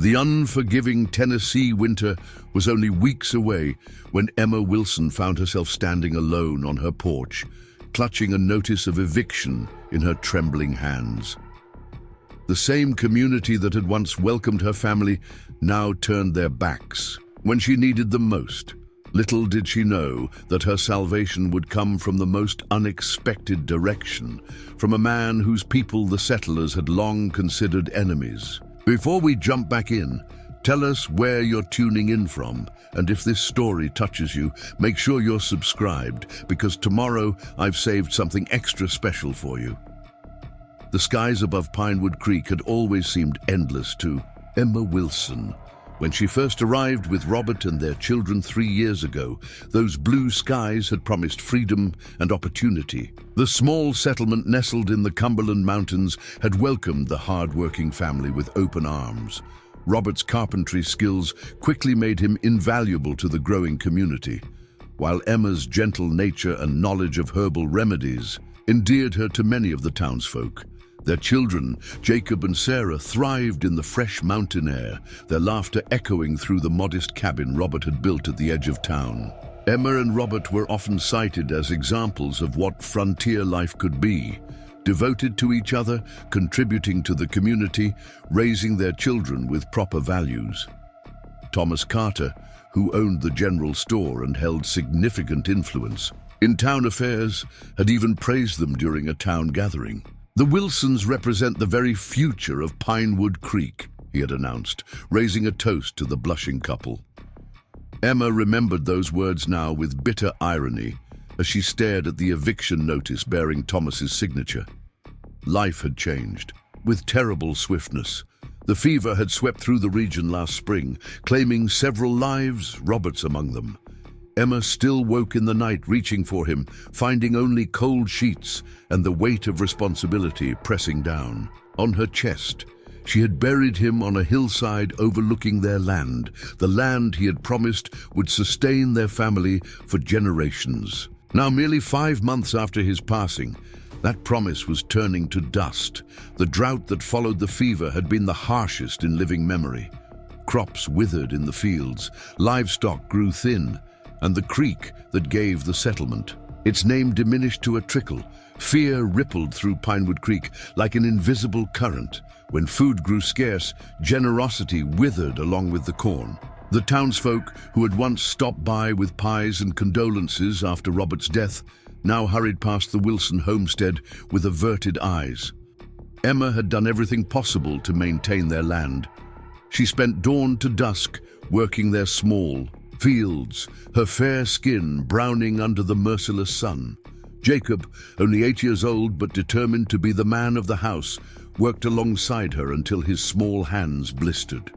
The unforgiving Tennessee winter was only weeks away when Emma Wilson found herself standing alone on her porch, clutching a notice of eviction in her trembling hands. The same community that had once welcomed her family now turned their backs when she needed them most. Little did she know that her salvation would come from the most unexpected direction, from a man whose people the settlers had long considered enemies. Before we jump back in, tell us where you're tuning in from, and if this story touches you, make sure you're subscribed, because tomorrow I've saved something extra special for you. The skies above Pinewood Creek had always seemed endless to Emma Wilson. When she first arrived with Robert and their children 3 years ago, those blue skies had promised freedom and opportunity. The small settlement nestled in the Cumberland Mountains had welcomed the hard-working family with open arms. Robert's carpentry skills quickly made him invaluable to the growing community, while Emma's gentle nature and knowledge of herbal remedies endeared her to many of the townsfolk. Their children, Jacob and Sarah, thrived in the fresh mountain air, their laughter echoing through the modest cabin Robert had built at the edge of town. Emma and Robert were often cited as examples of what frontier life could be, devoted to each other, contributing to the community, raising their children with proper values. Thomas Carter, who owned the general store and held significant influence in town affairs, had even praised them during a town gathering. "The Wilsons represent the very future of Pinewood Creek," he had announced, raising a toast to the blushing couple. Emma remembered those words now with bitter irony as she stared at the eviction notice bearing Thomas's signature. Life had changed, with terrible swiftness. The fever had swept through the region last spring, claiming several lives, Robert's among them. Emma still woke in the night reaching for him, finding only cold sheets and the weight of responsibility pressing down. On her chest, she had buried him on a hillside overlooking their land, the land he had promised would sustain their family for generations. Now, merely 5 months after his passing, that promise was turning to dust. The drought that followed the fever had been the harshest in living memory. Crops withered in the fields, livestock grew thin, and the creek that gave the settlement, its name diminished to a trickle. Fear rippled through Pinewood Creek like an invisible current. When food grew scarce, generosity withered along with the corn. The townsfolk, who had once stopped by with pies and condolences after Robert's death, now hurried past the Wilson homestead with averted eyes. Emma had done everything possible to maintain their land. She spent dawn to dusk working their small fields, her fair skin browning under the merciless sun. Jacob, only 8 years old but determined to be the man of the house, worked alongside her until his small hands blistered.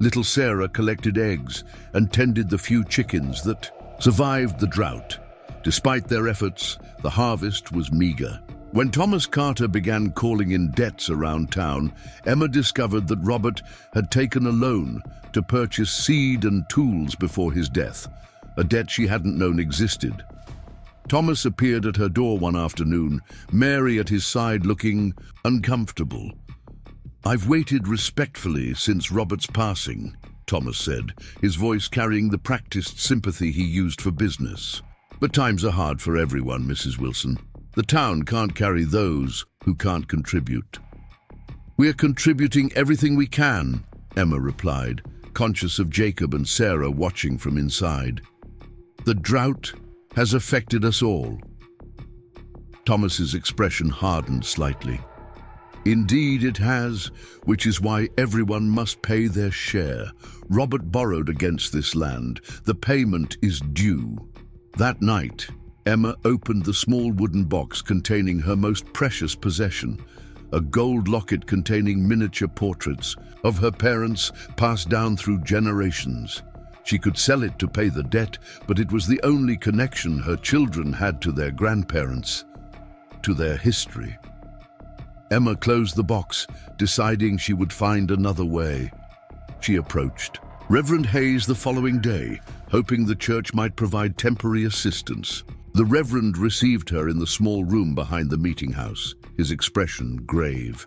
Little Sarah collected eggs and tended the few chickens that survived the drought. Despite their efforts, the harvest was meager. When Thomas Carter began calling in debts around town, Emma discovered that Robert had taken a loan to purchase seed and tools before his death, a debt she hadn't known existed. Thomas appeared at her door one afternoon, Mary at his side looking uncomfortable. "I've waited respectfully since Robert's passing," Thomas said, his voice carrying the practiced sympathy he used for business. "But times are hard for everyone, Mrs. Wilson. The town can't carry those who can't contribute." "We're contributing everything we can," Emma replied, conscious of Jacob and Sarah watching from inside. "The drought has affected us all." Thomas's expression hardened slightly. "Indeed it has, which is why everyone must pay their share. Robert borrowed against this land. The payment is due." That night, Emma opened the small wooden box containing her most precious possession, a gold locket containing miniature portraits of her parents passed down through generations. She could sell it to pay the debt, but it was the only connection her children had to their grandparents, to their history. Emma closed the box, deciding she would find another way. She approached Reverend Hayes the following day, hoping the church might provide temporary assistance. The Reverend received her in the small room behind the meeting house, his expression grave.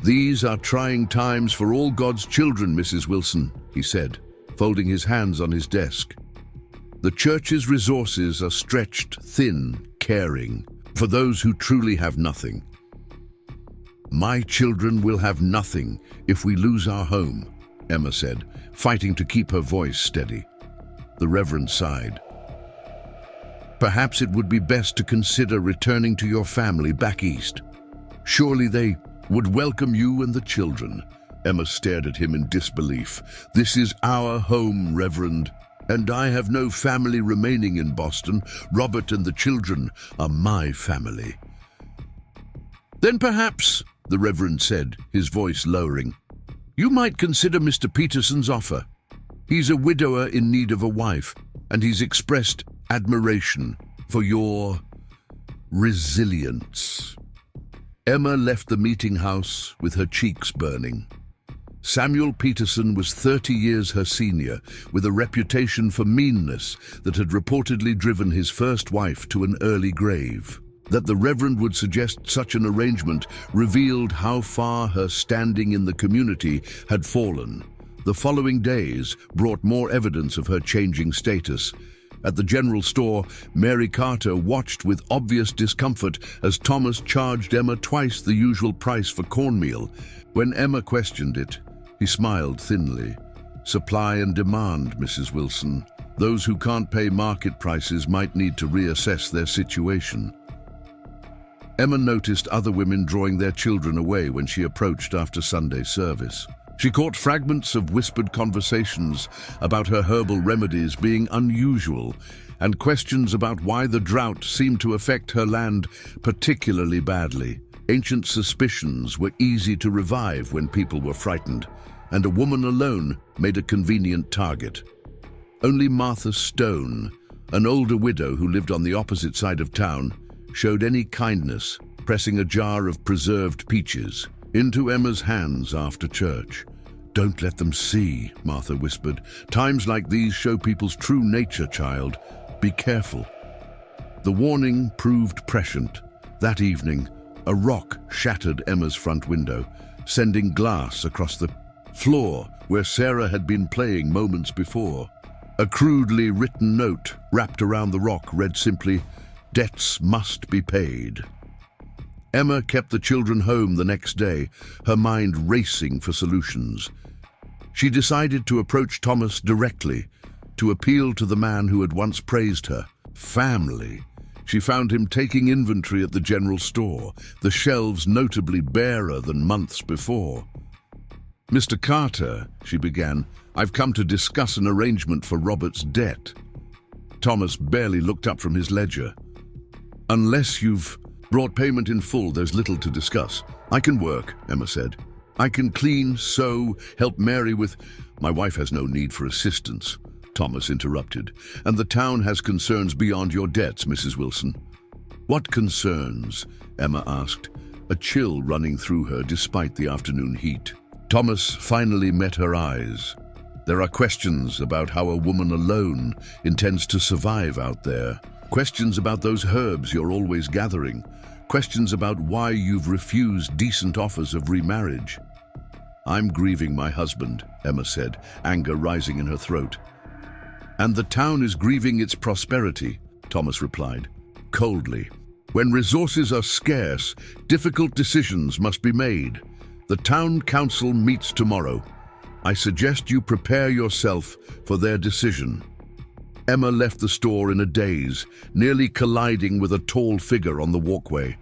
"These are trying times for all God's children, Mrs. Wilson," he said, folding his hands on his desk. "The church's resources are stretched thin, caring for those who truly have nothing. My children will have nothing if we lose our home," Emma said, fighting to keep her voice steady. The Reverend sighed. "Perhaps it would be best to consider returning to your family back east. Surely they would welcome you and the children." Emma stared at him in disbelief. "This is our home, Reverend, and I have no family remaining in Boston. Robert and the children are my family." "Then perhaps," the Reverend said, his voice lowering, "you might consider Mr. Peterson's offer. He's a widower in need of a wife, and he's expressed admiration for your resilience." Emma left the meeting house with her cheeks burning. Samuel Peterson was 30 years her senior, with a reputation for meanness that had reportedly driven his first wife to an early grave. That the Reverend would suggest such an arrangement revealed how far her standing in the community had fallen. The following days brought more evidence of her changing status. At the general store, Mary Carter watched with obvious discomfort as Thomas charged Emma twice the usual price for cornmeal. When Emma questioned it, he smiled thinly. "Supply and demand, Mrs. Wilson. Those who can't pay market prices might need to reassess their situation." Emma noticed other women drawing their children away when she approached after Sunday service. She caught fragments of whispered conversations about her herbal remedies being unusual, and questions about why the drought seemed to affect her land particularly badly. Ancient suspicions were easy to revive when people were frightened, and a woman alone made a convenient target. Only Martha Stone, an older widow who lived on the opposite side of town, showed any kindness, pressing a jar of preserved peaches into Emma's hands after church. "Don't let them see," Martha whispered. "Times like these show people's true nature, child. Be careful." The warning proved prescient. That evening, a rock shattered Emma's front window, sending glass across the floor where Sarah had been playing moments before. A crudely written note wrapped around the rock read simply, "Debts must be paid." Emma kept the children home the next day, her mind racing for solutions. She decided to approach Thomas directly, to appeal to the man who had once praised her. Family. She found him taking inventory at the general store, the shelves notably barer than months before. "Mr. Carter," she began, "I've come to discuss an arrangement for Robert's debt." Thomas barely looked up from his ledger. "Unless you've brought payment in full, there's little to discuss." "I can work," Emma said. "I can clean, sew, help Mary with—" "My wife has no need for assistance," Thomas interrupted. "And the town has concerns beyond your debts, Mrs. Wilson." "What concerns?" Emma asked, a chill running through her despite the afternoon heat. Thomas finally met her eyes. "There are questions about how a woman alone intends to survive out there. Questions about those herbs you're always gathering. Questions about why you've refused decent offers of remarriage." "I'm grieving my husband," Emma said, anger rising in her throat. "And the town is grieving its prosperity," Thomas replied, coldly. "When resources are scarce, difficult decisions must be made. The town council meets tomorrow. I suggest you prepare yourself for their decision." Emma left the store in a daze, nearly colliding with a tall figure on the walkway.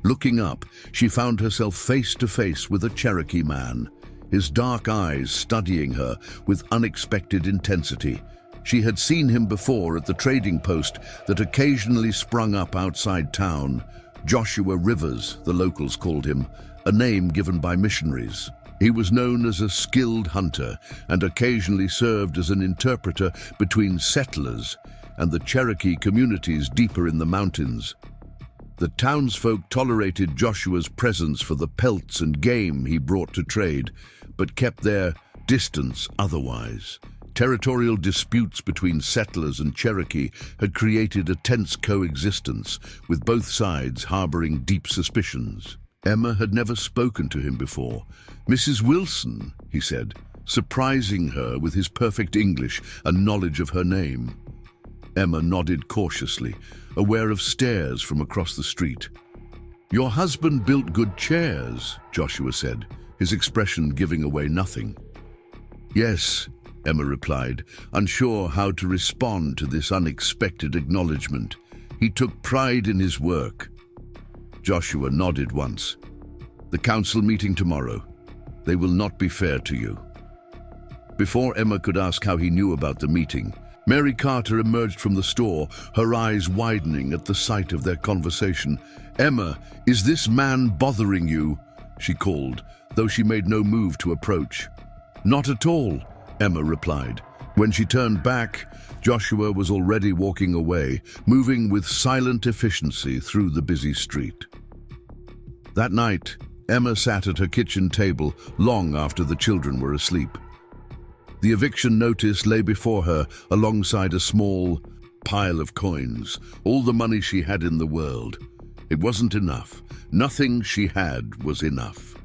Looking up, she found herself face to face with a Cherokee man, his dark eyes studying her with unexpected intensity. She had seen him before at the trading post that occasionally sprung up outside town. Joshua Rivers, the locals called him, a name given by missionaries. He was known as a skilled hunter and occasionally served as an interpreter between settlers and the Cherokee communities deeper in the mountains. The townsfolk tolerated Joshua's presence for the pelts and game he brought to trade, but kept their distance otherwise. Territorial disputes between settlers and Cherokee had created a tense coexistence, with both sides harboring deep suspicions. Emma had never spoken to him before. "Mrs. Wilson," he said, surprising her with his perfect English and knowledge of her name. Emma nodded cautiously, aware of stares from across the street. "Your husband built good chairs," Joshua said, his expression giving away nothing. "Yes," Emma replied, unsure how to respond to this unexpected acknowledgement. "He took pride in his work." Joshua nodded once. "The council meeting tomorrow. They will not be fair to you." Before Emma could ask how he knew about the meeting, Mary Carter emerged from the store, her eyes widening at the sight of their conversation. "Emma, is this man bothering you?" she called, though she made no move to approach. "Not at all," Emma replied. When she turned back, Joshua was already walking away, moving with silent efficiency through the busy street. That night, Emma sat at her kitchen table long after the children were asleep. The eviction notice lay before her alongside a small pile of coins, all the money she had in the world. It wasn't enough. Nothing she had was enough.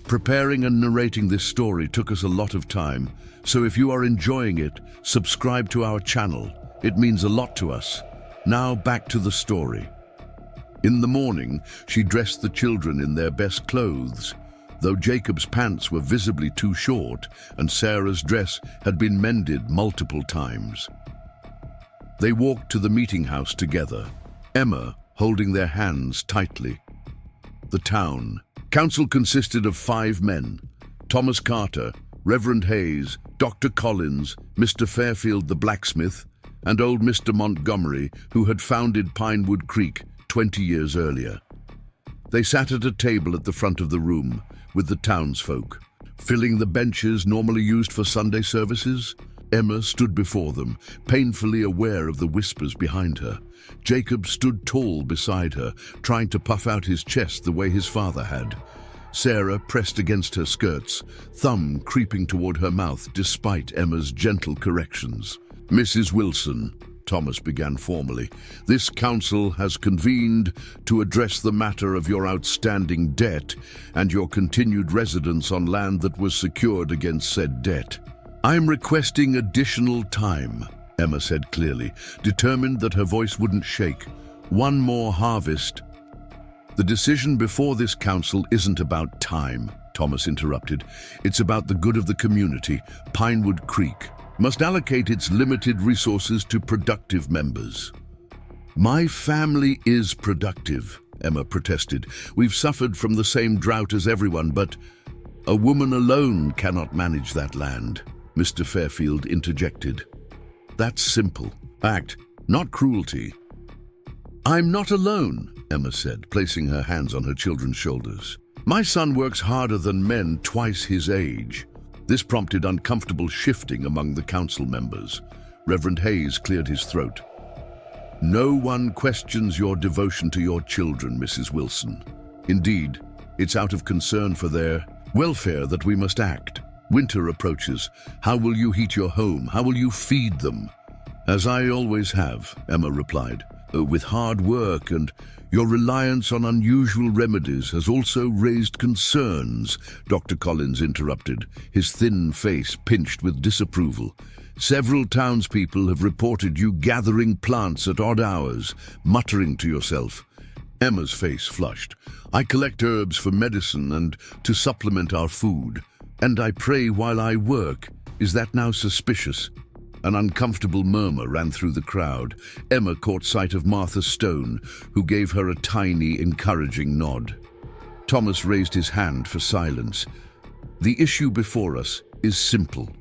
Preparing and narrating this story took us a lot of time, so if you are enjoying it, subscribe to our channel. It means a lot to us. Now back to the story. In the morning, she dressed the children in their best clothes, though Jacob's pants were visibly too short and Sarah's dress had been mended multiple times. They walked to the meeting house together, Emma holding their hands tightly. The town council consisted of 5 men: Thomas Carter, Reverend Hayes, Dr. Collins, Mr. Fairfield the blacksmith, and old Mr. Montgomery, who had founded Pinewood Creek 20 years earlier. They sat at a table at the front of the room with the townsfolk, filling the benches normally used for Sunday services. Emma stood before them, painfully aware of the whispers behind her. Jacob stood tall beside her, trying to puff out his chest the way his father had. Sarah pressed against her skirts, thumb creeping toward her mouth despite Emma's gentle corrections. "Mrs. Wilson," Thomas began formally, "this council has convened to address the matter of your outstanding debt and your continued residence on land that was secured against said debt. I am requesting additional time," Emma said clearly, determined that her voice wouldn't shake. "One more harvest." "The decision before this council isn't about time," Thomas interrupted. "It's about the good of the community. Pinewood Creek must allocate its limited resources to productive members." "My family is productive," Emma protested. "We've suffered from the same drought as everyone, but a woman alone cannot manage that land," Mr. Fairfield interjected. "That's simple. Act, not cruelty." "I'm not alone," Emma said, placing her hands on her children's shoulders. "My son works harder than men twice his age." This prompted uncomfortable shifting among the council members. Reverend Hayes cleared his throat. "No one questions your devotion to your children, Mrs. Wilson. Indeed, it's out of concern for their welfare that we must act. Winter approaches. How will you heat your home? How will you feed them?" "As I always have," Emma replied. "With hard work, and your reliance on unusual remedies has also raised concerns," Dr. Collins interrupted, his thin face pinched with disapproval. "Several townspeople have reported you gathering plants at odd hours, muttering to yourself." Emma's face flushed. "I collect herbs for medicine and to supplement our food, and I pray while I work. Is that now suspicious?" An uncomfortable murmur ran through the crowd. Emma caught sight of Martha Stone, who gave her a tiny, encouraging nod. Thomas raised his hand for silence. "The issue before us is simple.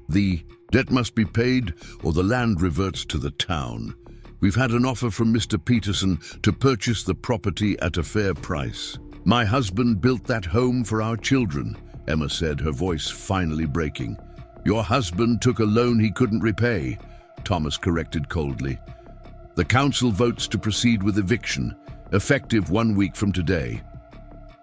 The debt must be paid, or the land reverts to the town. We've had an offer from Mr. Peterson to purchase the property at a fair price. My husband built that home for our children," Emma said, her voice finally breaking. "Your husband took a loan he couldn't repay," Thomas corrected coldly. "The council votes to proceed with eviction, effective 1 week from today.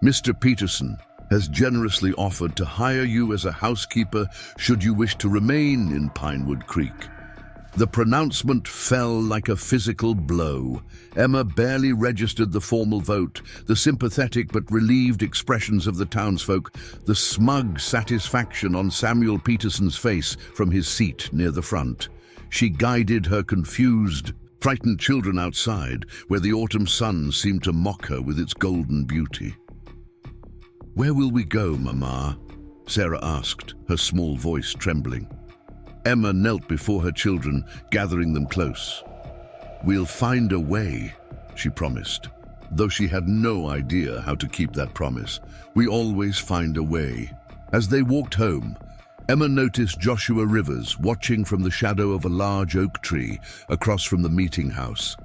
Mr. Peterson has generously offered to hire you as a housekeeper should you wish to remain in Pinewood Creek. The pronouncement fell like a physical blow. Emma barely registered the formal vote, the sympathetic but relieved expressions of the townsfolk, the smug satisfaction on Samuel Peterson's face from his seat near the front. She guided her confused, frightened children outside, where the autumn sun seemed to mock her with its golden beauty. "Where will we go, Mama?" Sarah asked, her small voice trembling. Emma knelt before her children, gathering them close. "We'll find a way," she promised, though she had no idea how to keep that promise. "We always find a way." As they walked home, Emma noticed Joshua Rivers watching from the shadow of a large oak tree across from the meeting house.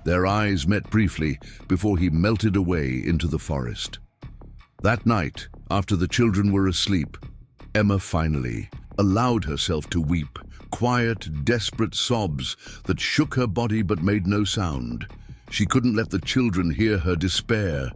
Their eyes met briefly before he melted away into the forest. That night, after the children were asleep, Emma finally allowed herself to weep, quiet, desperate sobs that shook her body but made no sound. She couldn't let the children hear her despair.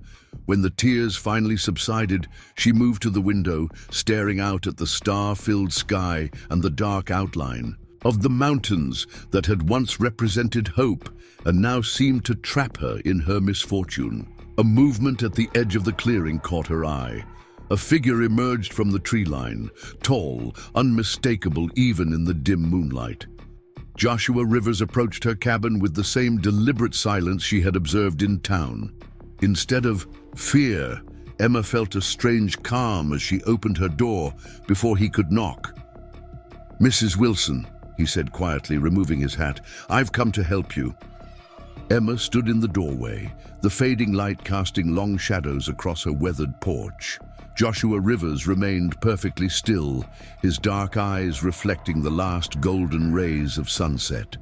When the tears finally subsided, she moved to the window, staring out at the star-filled sky and the dark outline of the mountains that had once represented hope and now seemed to trap her in her misfortune. A movement at the edge of the clearing caught her eye. A figure emerged from the tree line, tall, unmistakable even in the dim moonlight. Joshua Rivers approached her cabin with the same deliberate silence she had observed in town. Instead of fear, Emma felt a strange calm as she opened her door before he could knock. "Mrs. Wilson," he said quietly, removing his hat, "I've come to help you." Emma stood in the doorway, the fading light casting long shadows across her weathered porch. Joshua Rivers remained perfectly still, his dark eyes reflecting the last golden rays of sunset.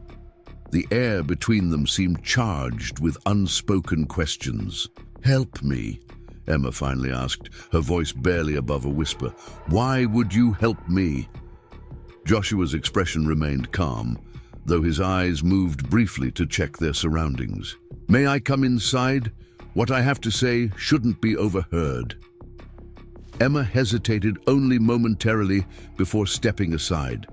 The air between them seemed charged with unspoken questions. "Help me?" Emma finally asked, her voice barely above a whisper. "Why would you help me?" Joshua's expression remained calm, though his eyes moved briefly to check their surroundings. "May I come inside? What I have to say shouldn't be overheard." Emma hesitated only momentarily before stepping aside.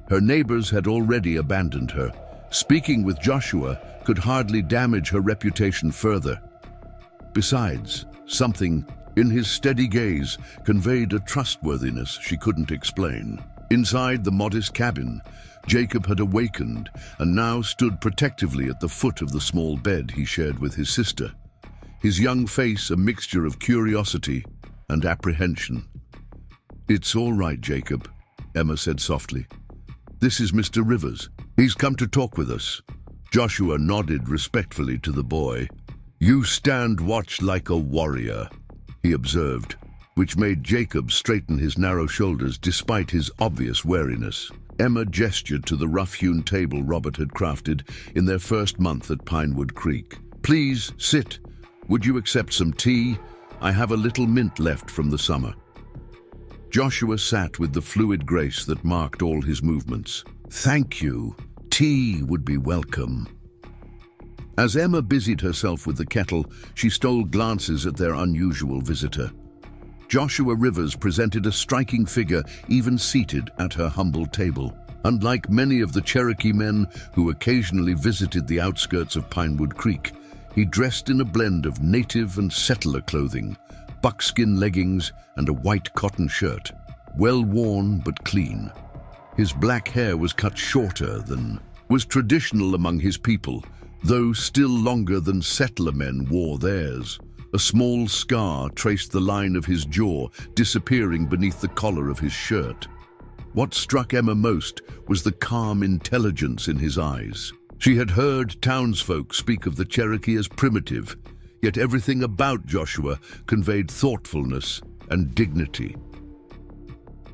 Her neighbors had already abandoned her. Speaking with Joshua could hardly damage her reputation further. Besides, something in his steady gaze conveyed a trustworthiness she couldn't explain. Inside the modest cabin, Jacob had awakened and now stood protectively at the foot of the small bed he shared with his sister, his young face a mixture of curiosity and apprehension. "It's all right, Jacob," Emma said softly. "This is Mr. Rivers. He's come to talk with us." Joshua nodded respectfully to the boy. "You stand watch like a warrior," he observed, which made Jacob straighten his narrow shoulders despite his obvious wariness. Emma gestured to the rough-hewn table Robert had crafted in their first month at Pinewood Creek. "Please, sit. Would you accept some tea? I have a little mint left from the summer." Joshua sat with the fluid grace that marked all his movements. "Thank you. Tea would be welcome." As Emma busied herself with the kettle, she stole glances at their unusual visitor. Joshua Rivers presented a striking figure even seated at her humble table. Unlike many of the Cherokee men who occasionally visited the outskirts of Pinewood Creek, he dressed in a blend of native and settler clothing, buckskin leggings and a white cotton shirt, well worn but clean. His black hair was cut shorter than was traditional among his people, though still longer than settler men wore theirs. A small scar traced the line of his jaw, disappearing beneath the collar of his shirt. What struck Emma most was the calm intelligence in his eyes. She had heard townsfolk speak of the Cherokee as primitive, yet everything about Joshua conveyed thoughtfulness and dignity.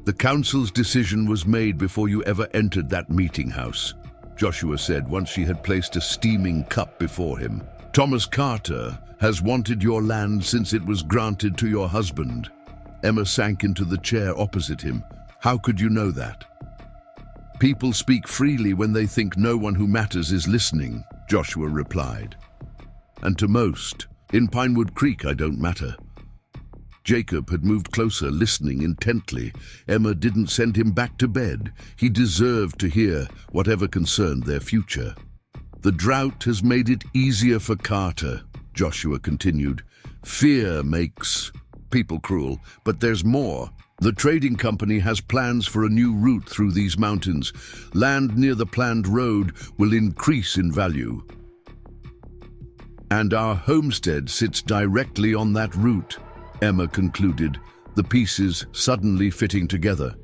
"The council's decision was made before you ever entered that meeting house," Joshua said once she had placed a steaming cup before him. "Thomas Carter has wanted your land since it was granted to your husband." Emma sank into the chair opposite him. "How could you know that?" "People speak freely when they think no one who matters is listening," Joshua replied. "And to most, in Pinewood Creek I don't matter." Jacob had moved closer, listening intently. Emma didn't send him back to bed. He deserved to hear whatever concerned their future. "The drought has made it easier for Carter," Joshua continued. "Fear makes people cruel, but there's more. The trading company has plans for a new route through these mountains. Land near the planned road will increase in value. And our homestead sits directly on that route," Emma concluded, the pieces suddenly fitting together.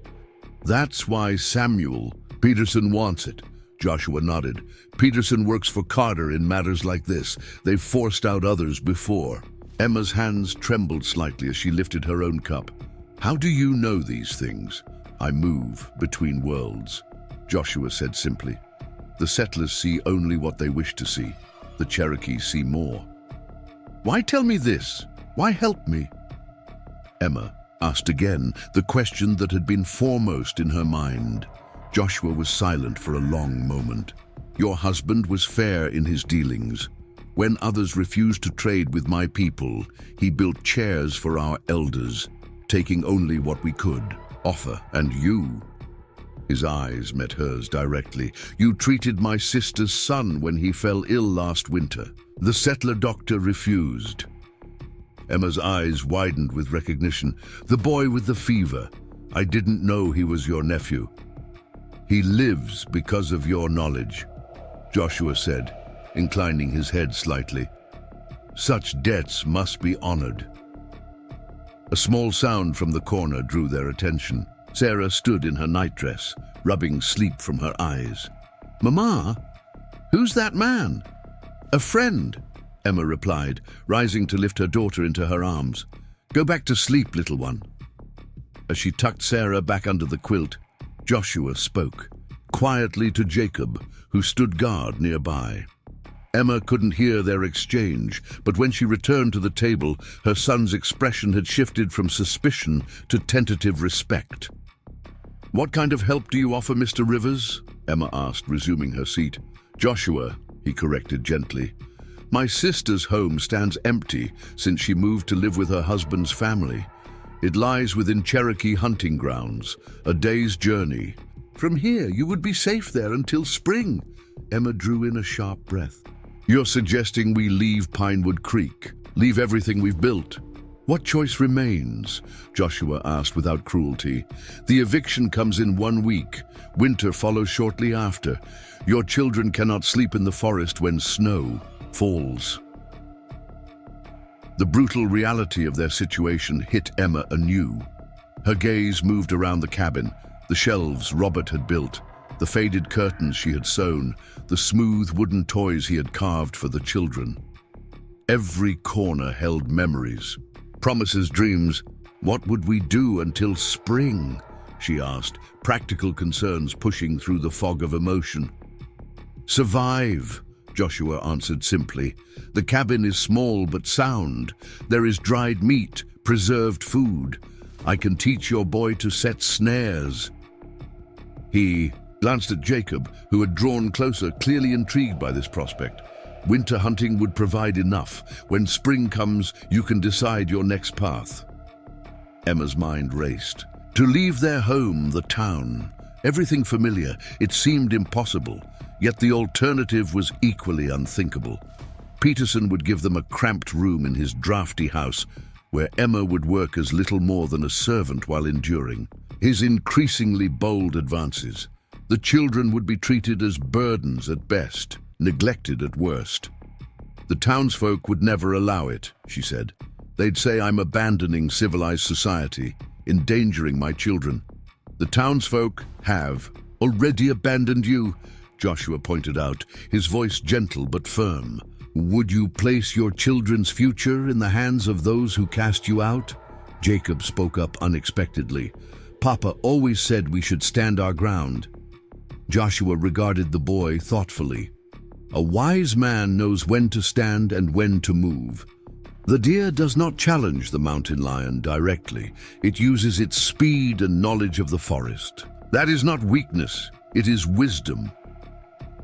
"That's why Samuel Peterson wants it." Joshua nodded. "Peterson works for Carter in matters like this. They've forced out others before." Emma's hands trembled slightly as she lifted her own cup. "How do you know these things?" "I move between worlds," Joshua said simply. "The settlers see only what they wish to see. The Cherokee see more." "Why tell me this? Why help me?" Emma asked again, the question that had been foremost in her mind. Joshua was silent for a long moment. "Your husband was fair in his dealings. When others refused to trade with my people, he built chairs for our elders, taking only what we could offer. And you," his eyes met hers directly, "you treated my sister's son when he fell ill last winter. The settler doctor refused." Emma's eyes widened with recognition. "The boy with the fever. I didn't know he was your nephew." "He lives because of your knowledge," Joshua said, inclining his head slightly. "Such debts must be honored." A small sound from the corner drew their attention. Sarah stood in her nightdress, rubbing sleep from her eyes. "Mama, who's that man?" "A friend," Emma replied, rising to lift her daughter into her arms. "Go back to sleep, little one." As she tucked Sarah back under the quilt, Joshua spoke, quietly to Jacob, who stood guard nearby. Emma couldn't hear their exchange, but when she returned to the table, her son's expression had shifted from suspicion to tentative respect. "What kind of help do you offer, Mr. Rivers?" Emma asked, resuming her seat. "Joshua," he corrected gently. "My sister's home stands empty since she moved to live with her husband's family. It lies within Cherokee hunting grounds, a day's journey. From here, you would be safe there until spring." Emma drew in a sharp breath. "You're suggesting we leave Pinewood Creek, leave everything we've built?" "What choice remains?" Joshua asked without cruelty. "The eviction comes in 1 week. Winter follows shortly after. Your children cannot sleep in the forest when snow falls." The brutal reality of their situation hit Emma anew. Her gaze moved around the cabin, the shelves Robert had built, the faded curtains she had sewn, the smooth wooden toys he had carved for the children. Every corner held memories, promises, dreams. "What would we do until spring?" she asked, practical concerns pushing through the fog of emotion. "Survive," Joshua answered simply. "The cabin is small but sound. There is dried meat, preserved food. I can teach your boy to set snares." He glanced at Jacob, who had drawn closer, clearly intrigued by this prospect. "Winter hunting would provide enough. When spring comes, you can decide your next path." Emma's mind raced. To leave their home, the town, everything familiar, it seemed impossible. Yet the alternative was equally unthinkable. Peterson would give them a cramped room in his drafty house, where Emma would work as little more than a servant while enduring his increasingly bold advances. The children would be treated as burdens at best, neglected at worst. "The townsfolk would never allow it," she said. "They'd say I'm abandoning civilized society, endangering my children." "The townsfolk have already abandoned you," Joshua pointed out, his voice gentle but firm. "Would you place your children's future in the hands of those who cast you out?" Jacob spoke up unexpectedly. "Papa always said we should stand our ground." Joshua regarded the boy thoughtfully. "A wise man knows when to stand and when to move. The deer does not challenge the mountain lion directly. It uses its speed and knowledge of the forest. That is not weakness, it is wisdom."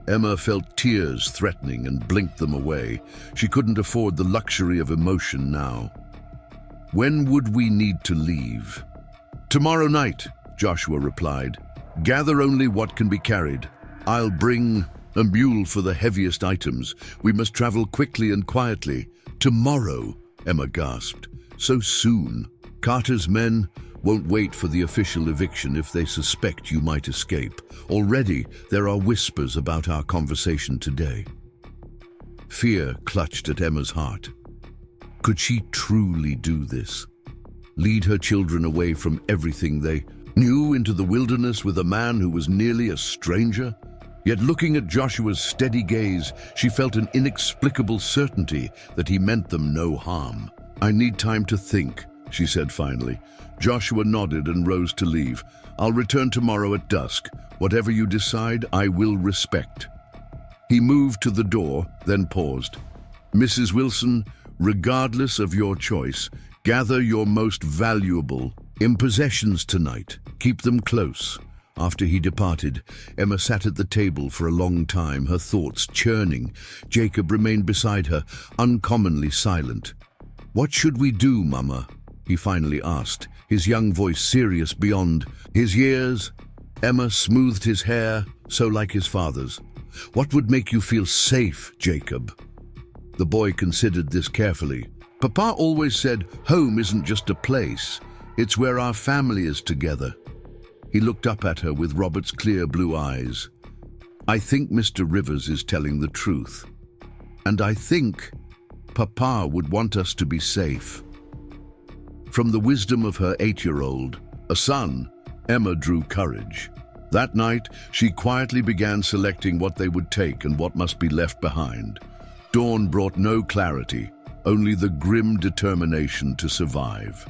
Emma felt tears threatening and blinked them away. She couldn't afford the luxury of emotion now. When would we need to leave? Tomorrow night, Joshua replied. Gather only what can be carried. I'll bring a mule for the heaviest items. We must travel quickly and quietly. Tomorrow, Emma gasped. So soon. Carter's men won't wait for the official eviction if they suspect you might escape. Already, there are whispers about our conversation today. Fear clutched at Emma's heart. Could she truly do this? Lead her children away from everything they knew into the wilderness with a man who was nearly a stranger? Yet looking at Joshua's steady gaze, she felt an inexplicable certainty that he meant them no harm. I need time to think, she said finally. Joshua nodded and rose to leave. I'll return tomorrow at dusk. Whatever you decide, I will respect. He moved to the door, then paused. Mrs. Wilson, regardless of your choice, gather your most valuable possessions tonight. Keep them close. After he departed, Emma sat at the table for a long time, her thoughts churning. Jacob remained beside her, uncommonly silent. What should we do, Mama? He finally asked, his young voice serious beyond his years. Emma smoothed his hair, so like his father's. What would make you feel safe, Jacob? The boy considered this carefully. Papa always said, home isn't just a place. It's where our family is together. He looked up at her with Robert's clear blue eyes. I think Mr. Rivers is telling the truth. And I think Papa would want us to be safe. From the wisdom of her 8-year-old, a son, Emma drew courage. That night, she quietly began selecting what they would take and what must be left behind. Dawn brought no clarity, only the grim determination to survive.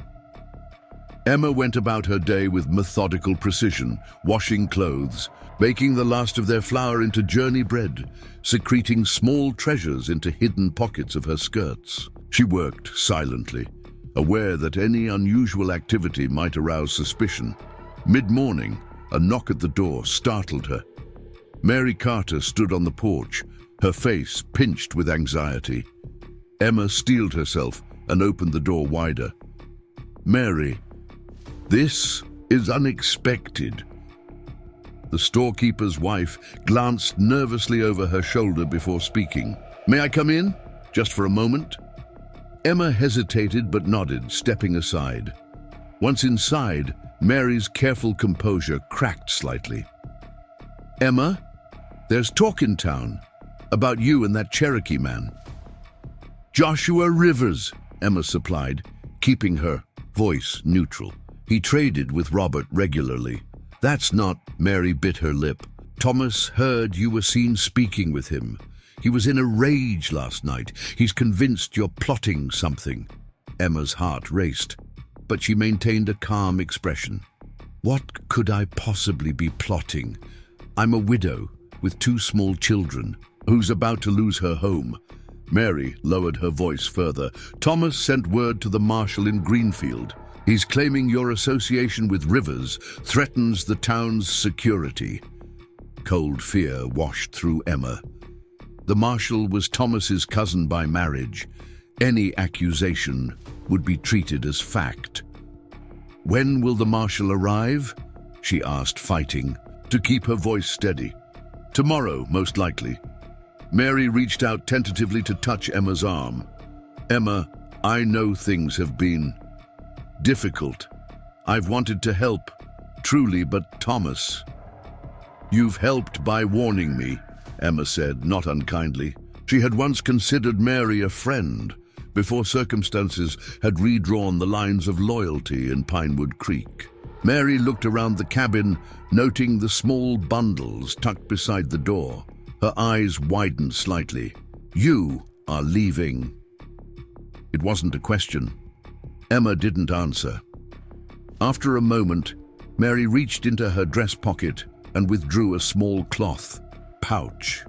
Emma went about her day with methodical precision, washing clothes, baking the last of their flour into journey bread, secreting small treasures into hidden pockets of her skirts. She worked silently, aware that any unusual activity might arouse suspicion. Mid-morning, a knock at the door startled her. Mary Carter stood on the porch, her face pinched with anxiety. Emma steeled herself and opened the door wider. Mary, this is unexpected. The storekeeper's wife glanced nervously over her shoulder before speaking. May I come in? Just for a moment? Emma hesitated but nodded, stepping aside. Once inside, Mary's careful composure cracked slightly. Emma, there's talk in town about you and that Cherokee man. Joshua Rivers, Emma supplied, keeping her voice neutral. He traded with Robert regularly. That's not, Mary bit her lip. Thomas heard you were seen speaking with him. He was in a rage last night. He's convinced you're plotting something. Emma's heart raced, but she maintained a calm expression. What could I possibly be plotting? I'm a widow with 2 small children who's about to lose her home. Mary lowered her voice further. Thomas sent word to the marshal in Greenfield. He's claiming your association with Rivers threatens the town's security. Cold fear washed through Emma. The marshal was Thomas's cousin by marriage. Any accusation would be treated as fact. When will the marshal arrive? She asked, fighting to keep her voice steady. Tomorrow, most likely. Mary reached out tentatively to touch Emma's arm. Emma, I know things have been difficult. I've wanted to help, truly, but Thomas. You've helped by warning me, Emma said, not unkindly. She had once considered Mary a friend, before circumstances had redrawn the lines of loyalty in Pinewood Creek. Mary looked around the cabin, noting the small bundles tucked beside the door. Her eyes widened slightly. You are leaving. It wasn't a question. Emma didn't answer. After a moment, Mary reached into her dress pocket and withdrew a small cloth pouch.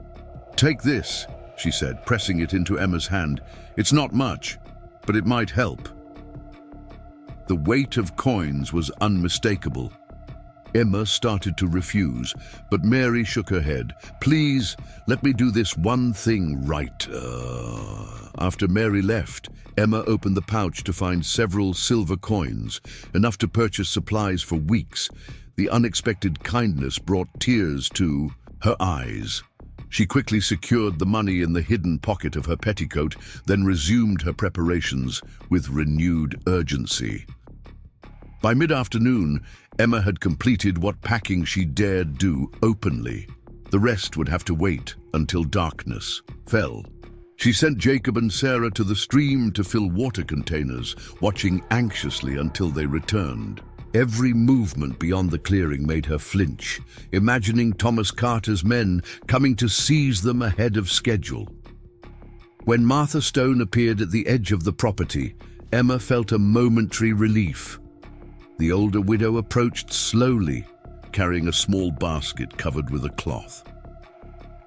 Take this, she said, pressing it into Emma's hand. It's not much, but it might help. The weight of coins was unmistakable. Emma started to refuse, but Mary shook her head. "Please, let me do this one thing right." After Mary left, Emma opened the pouch to find several silver coins, enough to purchase supplies for weeks. The unexpected kindness brought tears to her eyes. She quickly secured the money in the hidden pocket of her petticoat, then resumed her preparations with renewed urgency. By mid-afternoon, Emma had completed what packing she dared do openly. The rest would have to wait until darkness fell. She sent Jacob and Sarah to the stream to fill water containers, watching anxiously until they returned. Every movement beyond the clearing made her flinch, imagining Thomas Carter's men coming to seize them ahead of schedule. When Martha Stone appeared at the edge of the property, Emma felt a momentary relief. The older widow approached slowly, carrying a small basket covered with a cloth.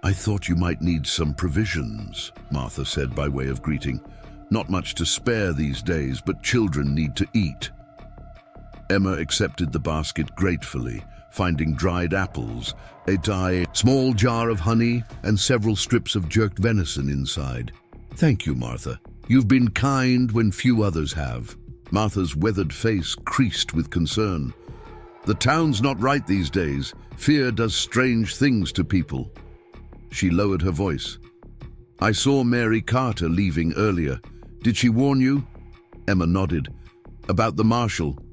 "I thought you might need some provisions," Martha said by way of greeting. "Not much to spare these days, but children need to eat." Emma accepted the basket gratefully, finding dried apples, a small jar of honey, and several strips of jerked venison inside. "Thank you, Martha. You've been kind when few others have." Martha's weathered face creased with concern. "The town's not right these days. Fear does strange things to people." She lowered her voice. "I saw Mary Carter leaving earlier. Did she warn you?" Emma nodded. "About the marshal?"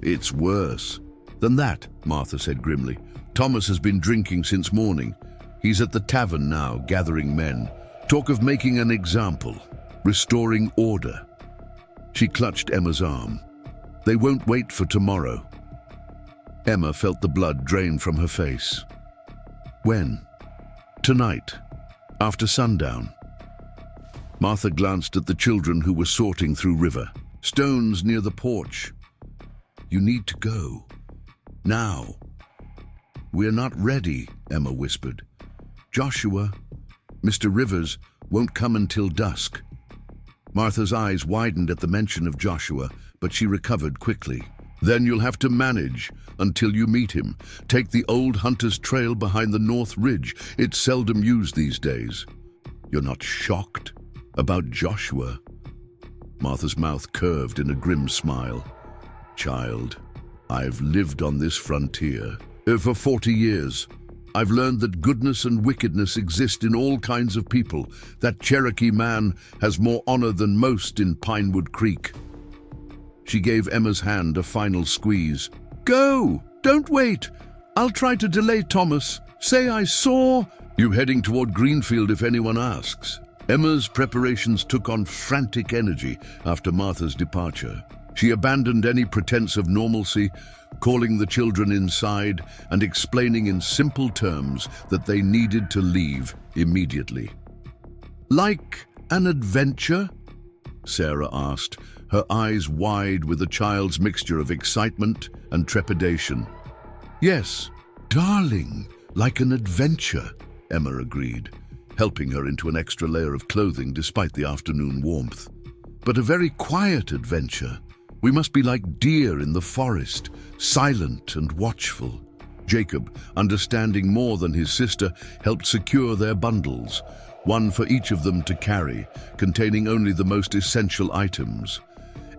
"It's worse than that," Martha said grimly. "Thomas has been drinking since morning. He's at the tavern now, gathering men. Talk of making an example, restoring order." She clutched Emma's arm. "They won't wait for tomorrow." Emma felt the blood drain from her face. "When?" "Tonight, after sundown." Martha glanced at the children who were sorting through river. "Stones near the porch. You need to go. Now." "We're not ready," Emma whispered. "Joshua, Mr. Rivers, won't come until dusk." Martha's eyes widened at the mention of Joshua, but she recovered quickly. "Then you'll have to manage until you meet him. Take the old hunter's trail behind the North Ridge. It's seldom used these days." "You're not shocked about Joshua?" Martha's mouth curved in a grim smile. "Child, I've lived on this frontier for 40 years. I've learned that goodness and wickedness exist in all kinds of people. That Cherokee man has more honor than most in Pinewood Creek." She gave Emma's hand a final squeeze. "Go! Don't wait! I'll try to delay Thomas. Say I saw you heading toward Greenfield if anyone asks." Emma's preparations took on frantic energy after Martha's departure. She abandoned any pretense of normalcy, calling the children inside and explaining in simple terms that they needed to leave immediately. "Like an adventure?" Sarah asked, her eyes wide with a child's mixture of excitement and trepidation. "Yes, darling, like an adventure," Emma agreed, helping her into an extra layer of clothing despite the afternoon warmth. "But a very quiet adventure. We must be like deer in the forest, silent and watchful." Jacob, understanding more than his sister, helped secure their bundles, one for each of them to carry, containing only the most essential items.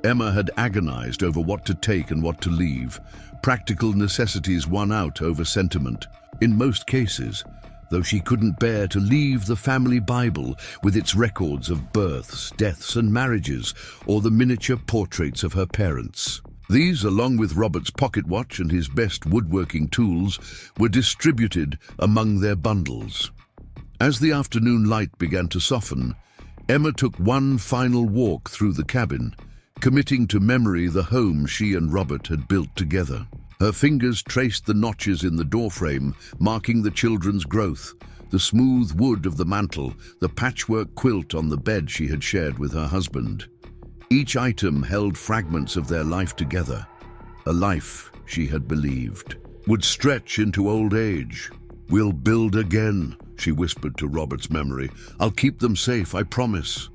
Emma had agonized over what to take and what to leave. Practical necessities won out over sentiment. In most cases, though she couldn't bear to leave the family Bible with its records of births, deaths, and marriages, or the miniature portraits of her parents. These, along with Robert's pocket watch and his best woodworking tools, were distributed among their bundles. As the afternoon light began to soften, Emma took one final walk through the cabin, committing to memory the home she and Robert had built together. Her fingers traced the notches in the doorframe, marking the children's growth, the smooth wood of the mantel, the patchwork quilt on the bed she had shared with her husband. Each item held fragments of their life together, a life, she had believed, would stretch into old age. "We'll build again," she whispered to Robert's memory. "I'll keep them safe, I promise."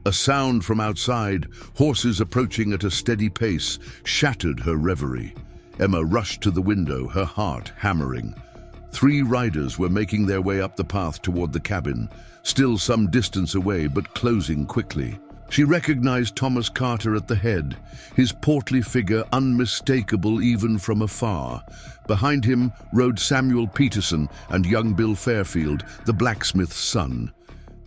A sound from outside, horses approaching at a steady pace, shattered her reverie. Emma rushed to the window, her heart hammering. 3 riders were making their way up the path toward the cabin, still some distance away but closing quickly. She recognized Thomas Carter at the head, his portly figure unmistakable even from afar. Behind him rode Samuel Peterson and young Bill Fairfield, the blacksmith's son.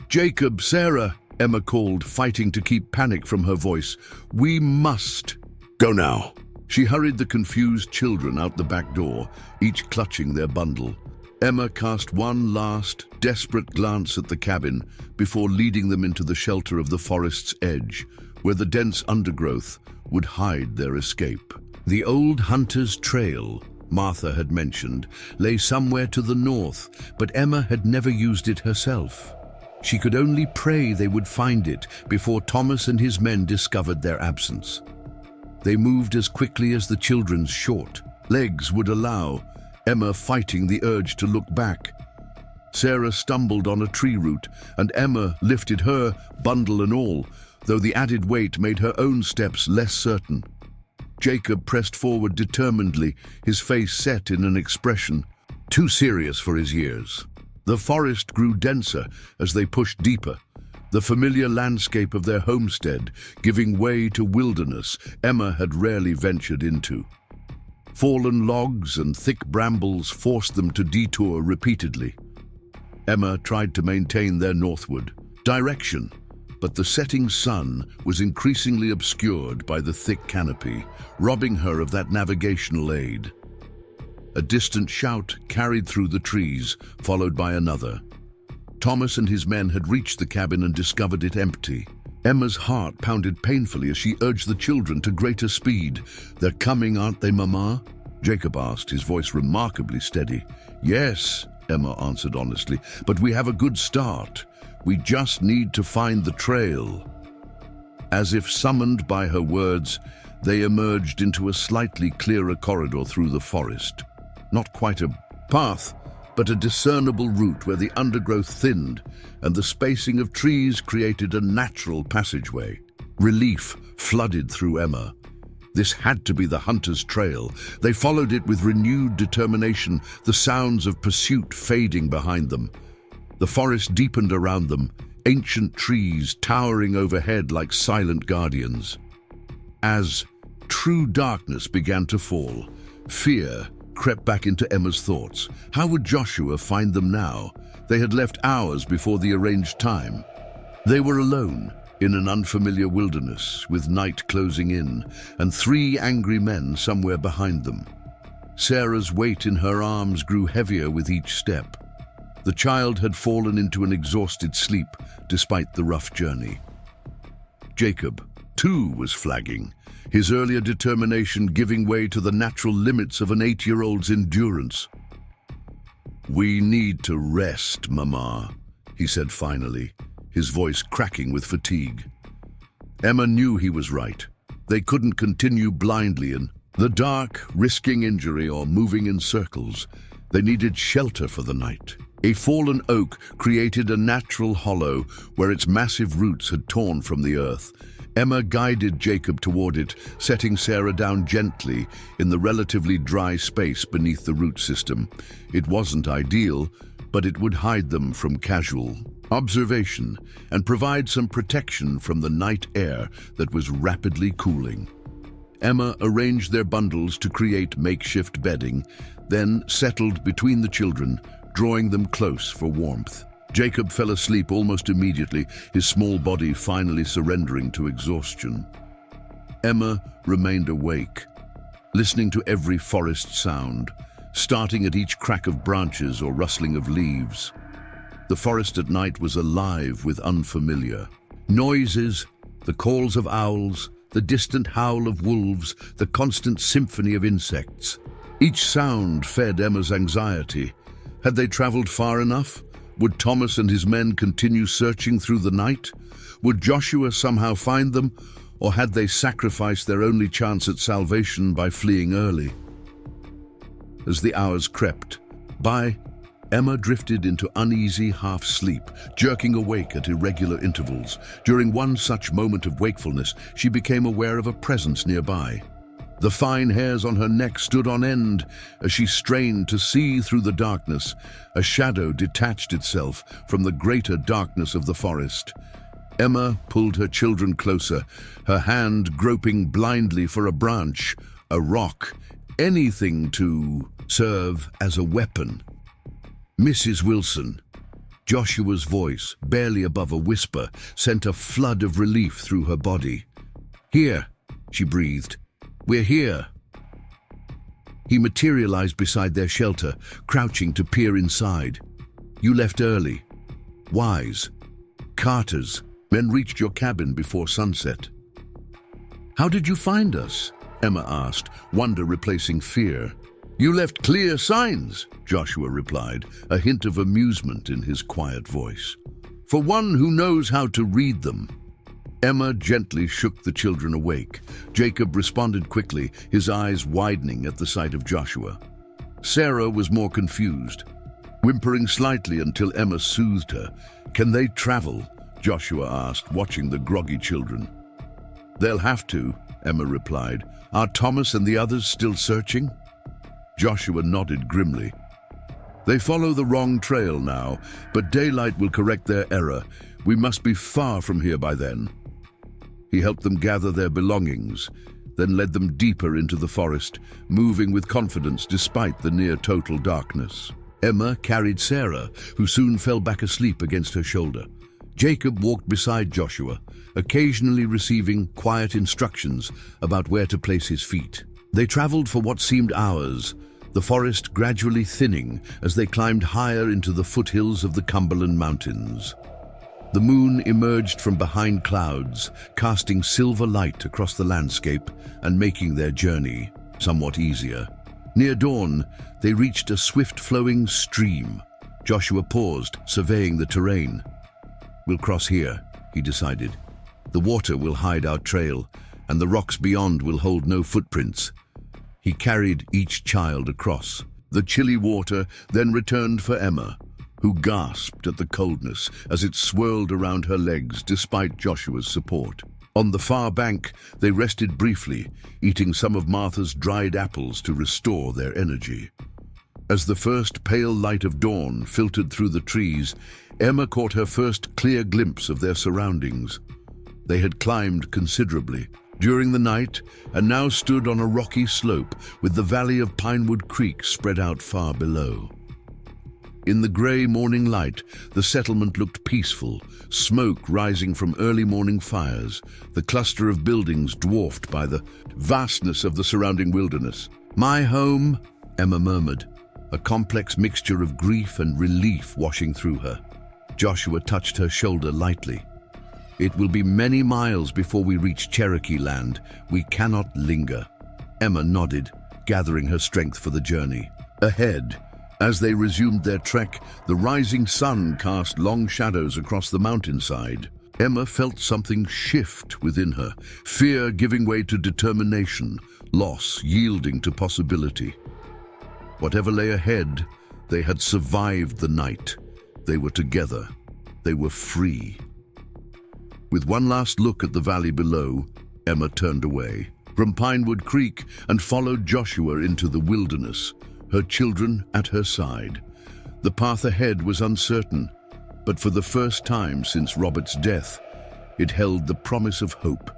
"Jacob, Sarah," Emma called, fighting to keep panic from her voice. "We must." "Go now." She hurried the confused children out the back door, each clutching their bundle. Emma cast one last, desperate glance at the cabin before leading them into the shelter of the forest's edge, where the dense undergrowth would hide their escape. The old hunter's trail, Martha had mentioned, lay somewhere to the north, but Emma had never used it herself. She could only pray they would find it before Thomas and his men discovered their absence. They moved as quickly as the children's short legs would allow, Emma fighting the urge to look back. Sarah stumbled on a tree root, and Emma lifted her, bundle and all, though the added weight made her own steps less certain. Jacob pressed forward determinedly, his face set in an expression too serious for his years. The forest grew denser as they pushed deeper, the familiar landscape of their homestead giving way to wilderness Emma had rarely ventured into. Fallen logs and thick brambles forced them to detour repeatedly. Emma tried to maintain their northward direction, but the setting sun was increasingly obscured by the thick canopy, robbing her of that navigational aid. A distant shout carried through the trees, followed by another. Thomas and his men had reached the cabin and discovered it empty. Emma's heart pounded painfully as she urged the children to greater speed. "They're coming, aren't they, Mama?" Jacob asked, his voice remarkably steady. "Yes," Emma answered honestly, "but we have a good start. We just need to find the trail." As if summoned by her words, they emerged into a slightly clearer corridor through the forest. Not quite a path, but a discernible route where the undergrowth thinned and the spacing of trees created a natural passageway. Relief flooded through Emma. This had to be the hunter's trail. They followed it with renewed determination, the sounds of pursuit fading behind them. The forest deepened around them, ancient trees towering overhead like silent guardians. As true darkness began to fall, fear crept back into Emma's thoughts. How would Joshua find them now? They had left hours before the arranged time. They were alone in an unfamiliar wilderness, with night closing in, and 3 angry men somewhere behind them. Sarah's weight in her arms grew heavier with each step. The child had fallen into an exhausted sleep despite the rough journey. Jacob, too, was flagging, his earlier determination giving way to the natural limits of an 8-year-old's endurance. "We need to rest, Mama," he said finally, his voice cracking with fatigue. Emma knew he was right. They couldn't continue blindly in the dark, risking injury or moving in circles. They needed shelter for the night. A fallen oak created a natural hollow where its massive roots had torn from the earth. Emma guided Jacob toward it, setting Sarah down gently in the relatively dry space beneath the root system. It wasn't ideal, but it would hide them from casual observation and provide some protection from the night air that was rapidly cooling. Emma arranged their bundles to create makeshift bedding, then settled between the children, drawing them close for warmth. Jacob fell asleep almost immediately, his small body finally surrendering to exhaustion. Emma remained awake, listening to every forest sound, starting at each crack of branches or rustling of leaves. The forest at night was alive with unfamiliar noises, the calls of owls, the distant howl of wolves, the constant symphony of insects. Each sound fed Emma's anxiety. Had they traveled far enough? Would Thomas and his men continue searching through the night? Would Joshua somehow find them? Or had they sacrificed their only chance at salvation by fleeing early? As the hours crept by, Emma drifted into uneasy half-sleep, jerking awake at irregular intervals. During one such moment of wakefulness, she became aware of a presence nearby. The fine hairs on her neck stood on end as she strained to see through the darkness. A shadow detached itself from the greater darkness of the forest. Emma pulled her children closer, her hand groping blindly for a branch, a rock, anything to serve as a weapon. "Mrs. Wilson." Joshua's voice, barely above a whisper, sent a flood of relief through her body. "Here," she breathed. "We're here." He materialized beside their shelter, crouching to peer inside. "You left early. Wise. Carters. Men reached your cabin before sunset." "How did you find us?" Emma asked, wonder replacing fear. "You left clear signs," Joshua replied, a hint of amusement in his quiet voice. "For one who knows how to read them." Emma gently shook the children awake. Jacob responded quickly, his eyes widening at the sight of Joshua. Sarah was more confused, whimpering slightly until Emma soothed her. "Can they travel?" Joshua asked, watching the groggy children. "They'll have to," Emma replied. "Are Thomas and the others still searching?" Joshua nodded grimly. "They follow the wrong trail now, but daylight will correct their error. We must be far from here by then." He helped them gather their belongings, then led them deeper into the forest, moving with confidence despite the near-total darkness. Emma carried Sarah, who soon fell back asleep against her shoulder. Jacob walked beside Joshua, occasionally receiving quiet instructions about where to place his feet. They traveled for what seemed hours, the forest gradually thinning as they climbed higher into the foothills of the Cumberland Mountains. The moon emerged from behind clouds, casting silver light across the landscape and making their journey somewhat easier. Near dawn, they reached a swift-flowing stream. Joshua paused, surveying the terrain. "We'll cross here," he decided. "The water will hide our trail, and the rocks beyond will hold no footprints." He carried each child across. The chilly water then returned for Emma, who gasped at the coldness as it swirled around her legs despite Joshua's support. On the far bank, they rested briefly, eating some of Martha's dried apples to restore their energy. As the first pale light of dawn filtered through the trees, Emma caught her first clear glimpse of their surroundings. They had climbed considerably during the night and now stood on a rocky slope with the valley of Pinewood Creek spread out far below. In the grey morning light, the settlement looked peaceful, smoke rising from early morning fires, the cluster of buildings dwarfed by the vastness of the surrounding wilderness. "My home," Emma murmured, a complex mixture of grief and relief washing through her. Joshua touched her shoulder lightly. "It will be many miles before we reach Cherokee land. We cannot linger." Emma nodded, gathering her strength for the journey. Ahead, as they resumed their trek, the rising sun cast long shadows across the mountainside. Emma felt something shift within her, fear giving way to determination, loss yielding to possibility. Whatever lay ahead, they had survived the night. They were together. They were free. With one last look at the valley below, Emma turned away from Pinewood Creek and followed Joshua into the wilderness, her children at her side. The path ahead was uncertain, but for the first time since Robert's death, it held the promise of hope.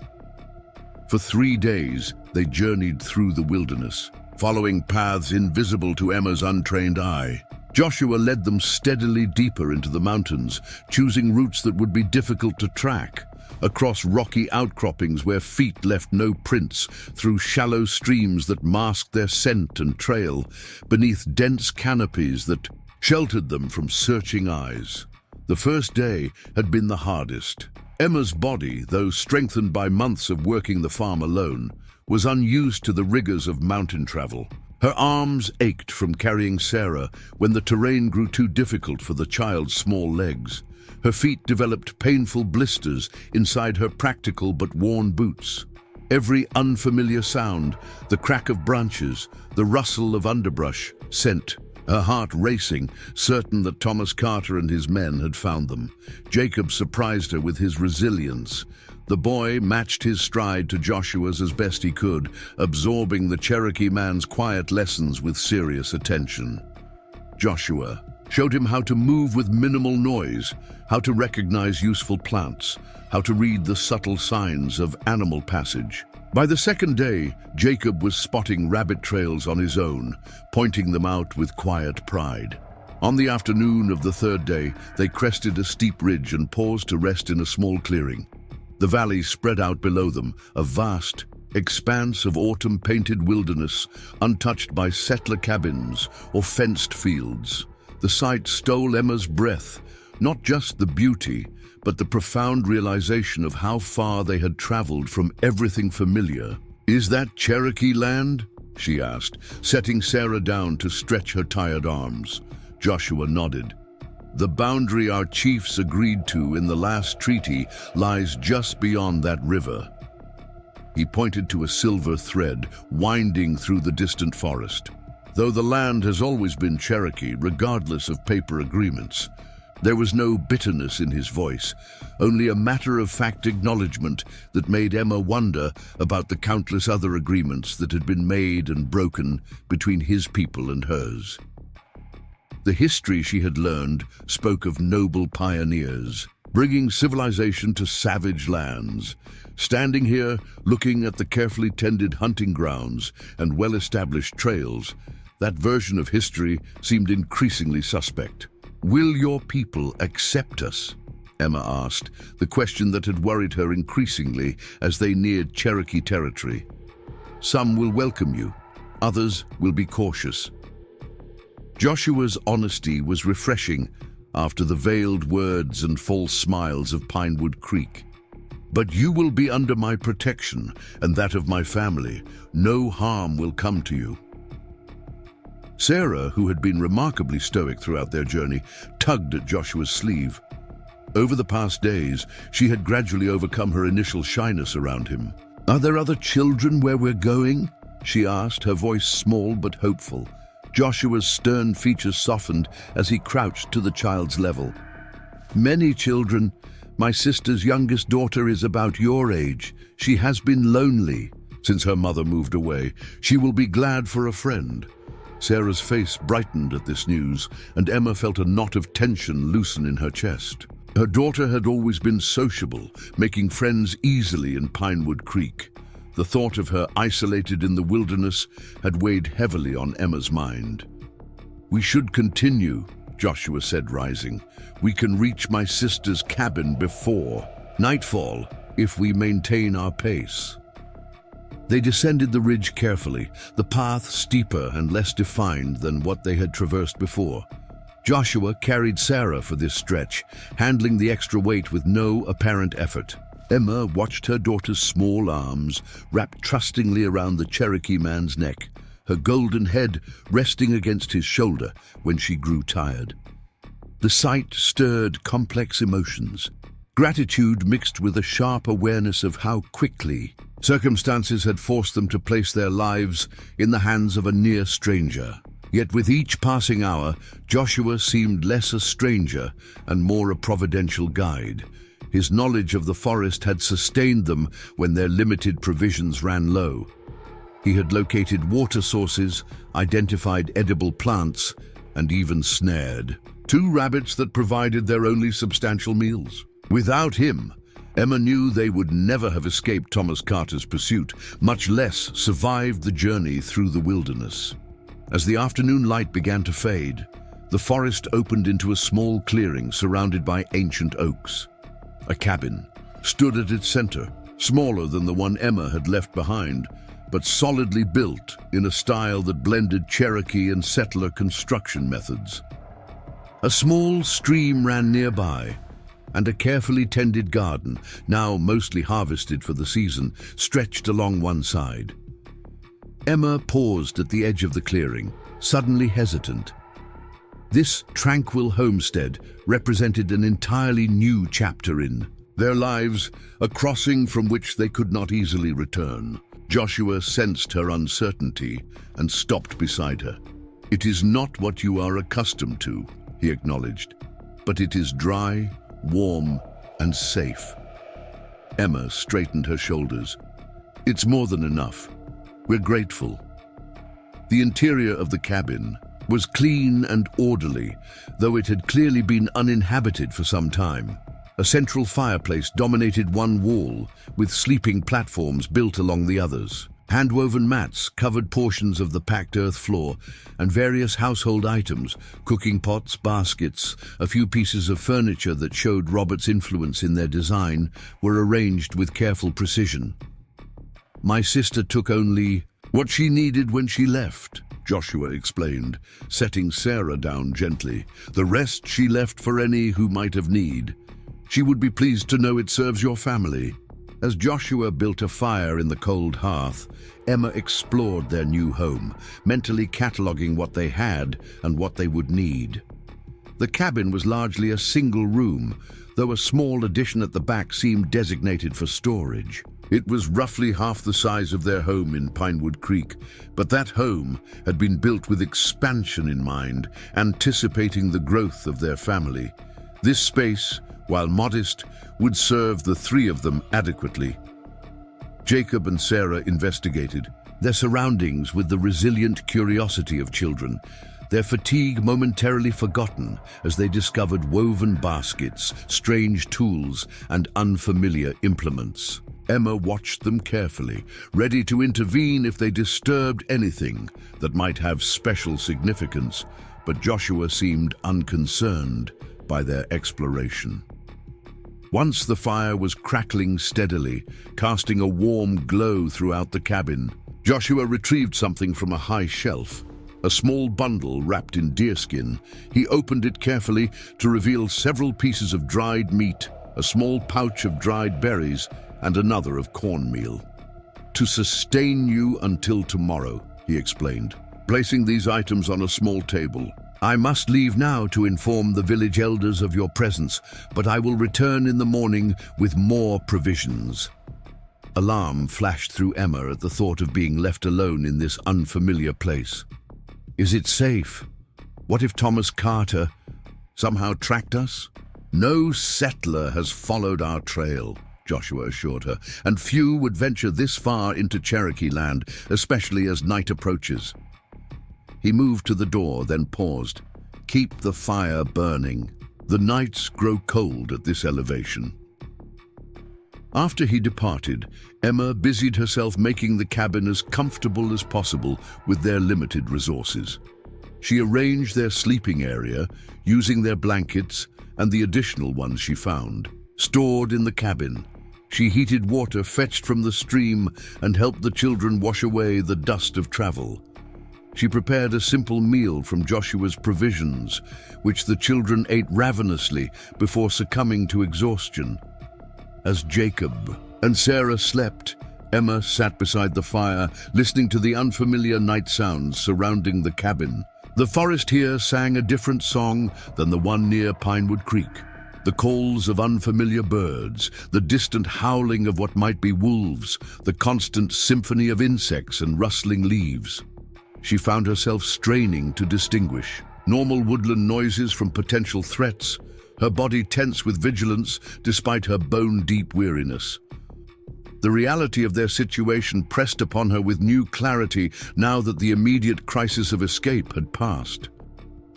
For 3 days, they journeyed through the wilderness, following paths invisible to Emma's untrained eye. Joshua led them steadily deeper into the mountains, choosing routes that would be difficult to track, across rocky outcroppings where feet left no prints, through shallow streams that masked their scent and trail, beneath dense canopies that sheltered them from searching eyes. The first day had been the hardest. Emma's body, though strengthened by months of working the farm alone, was unused to the rigors of mountain travel. Her arms ached from carrying Sarah when the terrain grew too difficult for the child's small legs. Her feet developed painful blisters inside her practical but worn boots. Every unfamiliar sound, the crack of branches, the rustle of underbrush, sent her heart racing, certain that Thomas Carter and his men had found them. Jacob surprised her with his resilience. The boy matched his stride to Joshua's as best he could, absorbing the Cherokee man's quiet lessons with serious attention. Joshua showed him how to move with minimal noise, how to recognize useful plants, how to read the subtle signs of animal passage. By the second day, Jacob was spotting rabbit trails on his own, pointing them out with quiet pride. On the afternoon of the third day, they crested a steep ridge and paused to rest in a small clearing. The valley spread out below them, a vast expanse of autumn-painted wilderness, untouched by settler cabins or fenced fields. The sight stole Emma's breath, not just the beauty, but the profound realization of how far they had traveled from everything familiar. "Is that Cherokee land?" she asked, setting Sarah down to stretch her tired arms. Joshua nodded. "The boundary our chiefs agreed to in the last treaty lies just beyond that river." He pointed to a silver thread winding through the distant forest. Though the land has always been Cherokee, regardless of paper agreements, there was no bitterness in his voice, only a matter-of-fact acknowledgement that made Emma wonder about the countless other agreements that had been made and broken between his people and hers. The history she had learned spoke of noble pioneers, bringing civilization to savage lands. Standing here, looking at the carefully tended hunting grounds and well-established trails, that version of history seemed increasingly suspect. "Will your people accept us?" Emma asked, the question that had worried her increasingly as they neared Cherokee territory. "Some will welcome you, others will be cautious." Joshua's honesty was refreshing after the veiled words and false smiles of Pinewood Creek. "But you will be under my protection and that of my family. No harm will come to you." Sarah, who had been remarkably stoic throughout their journey, tugged at Joshua's sleeve. Over the past days, she had gradually overcome her initial shyness around him. "Are there other children where we're going?" she asked, her voice small but hopeful. Joshua's stern features softened as he crouched to the child's level. "Many children. My sister's youngest daughter is about your age. She has been lonely since her mother moved away. She will be glad for a friend." Sarah's face brightened at this news, and Emma felt a knot of tension loosen in her chest. Her daughter had always been sociable, making friends easily in Pinewood Creek. The thought of her isolated in the wilderness had weighed heavily on Emma's mind. "We should continue," Joshua said, rising. "We can reach my sister's cabin before nightfall if we maintain our pace." They descended the ridge carefully, the path steeper and less defined than what they had traversed before. Joshua carried Sarah for this stretch, handling the extra weight with no apparent effort. Emma watched her daughter's small arms wrapped trustingly around the Cherokee man's neck, her golden head resting against his shoulder when she grew tired. The sight stirred complex emotions, gratitude mixed with a sharp awareness of how quickly circumstances had forced them to place their lives in the hands of a near stranger. Yet with each passing hour, Joshua seemed less a stranger and more a providential guide. His knowledge of the forest had sustained them when their limited provisions ran low. He had located water sources, identified edible plants, and even snared 2 rabbits that provided their only substantial meals. Without him, Emma knew they would never have escaped Thomas Carter's pursuit, much less survived the journey through the wilderness. As the afternoon light began to fade, the forest opened into a small clearing surrounded by ancient oaks. A cabin stood at its center, smaller than the one Emma had left behind, but solidly built in a style that blended Cherokee and settler construction methods. A small stream ran nearby, and a carefully tended garden, now mostly harvested for the season, stretched along one side. Emma paused at the edge of the clearing, suddenly hesitant. This tranquil homestead represented an entirely new chapter in their lives, a crossing from which they could not easily return. Joshua sensed her uncertainty and stopped beside her. "It is not what you are accustomed to," he acknowledged, "but it is dry, warm, and safe." Emma straightened her shoulders. "It's more than enough. We're grateful." The interior of the cabin was clean and orderly, though it had clearly been uninhabited for some time. A central fireplace dominated one wall, with sleeping platforms built along the others. Hand-woven mats covered portions of the packed earth floor, and various household items, cooking pots, baskets, a few pieces of furniture that showed Robert's influence in their design, were arranged with careful precision. "My sister took only what she needed when she left," Joshua explained, setting Sarah down gently. "The rest she left for any who might have need. She would be pleased to know it serves your family." As Joshua built a fire in the cold hearth, Emma explored their new home, mentally cataloging what they had and what they would need. The cabin was largely a single room, though a small addition at the back seemed designated for storage. It was roughly half the size of their home in Pinewood Creek, but that home had been built with expansion in mind, anticipating the growth of their family. This space, while modest, would serve the three of them adequately. Jacob and Sarah investigated their surroundings with the resilient curiosity of children, their fatigue momentarily forgotten as they discovered woven baskets, strange tools, and unfamiliar implements. Emma watched them carefully, ready to intervene if they disturbed anything that might have special significance, but Joshua seemed unconcerned by their exploration. Once the fire was crackling steadily, casting a warm glow throughout the cabin, Joshua retrieved something from a high shelf. A small bundle wrapped in deerskin. He opened it carefully to reveal several pieces of dried meat, a small pouch of dried berries, and another of cornmeal. "To sustain you until tomorrow," he explained, placing these items on a small table. "I must leave now to inform the village elders of your presence, but I will return in the morning with more provisions." Alarm flashed through Emma at the thought of being left alone in this unfamiliar place. "Is it safe? What if Thomas Carter somehow tracked us?" "No settler has followed our trail," Joshua assured her, "and few would venture this far into Cherokee land, especially as night approaches." He moved to the door, then paused. "Keep the fire burning. The nights grow cold at this elevation." After he departed, Emma busied herself making the cabin as comfortable as possible with their limited resources. She arranged their sleeping area, using their blankets and the additional ones she found, stored in the cabin. She heated water fetched from the stream and helped the children wash away the dust of travel. She prepared a simple meal from Joshua's provisions, which the children ate ravenously before succumbing to exhaustion. As Jacob and Sarah slept, Emma sat beside the fire, listening to the unfamiliar night sounds surrounding the cabin. The forest here sang a different song than the one near Pinewood Creek. The calls of unfamiliar birds, the distant howling of what might be wolves, the constant symphony of insects and rustling leaves. She found herself straining to distinguish normal woodland noises from potential threats, her body tense with vigilance despite her bone-deep weariness. The reality of their situation pressed upon her with new clarity now that the immediate crisis of escape had passed.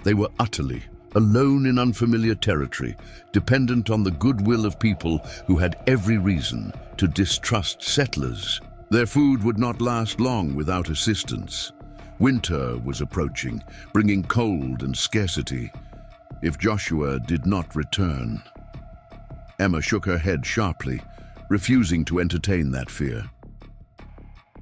They were utterly alone in unfamiliar territory, dependent on the goodwill of people who had every reason to distrust settlers. Their food would not last long without assistance. Winter was approaching, bringing cold and scarcity. If Joshua did not return... Emma shook her head sharply, refusing to entertain that fear.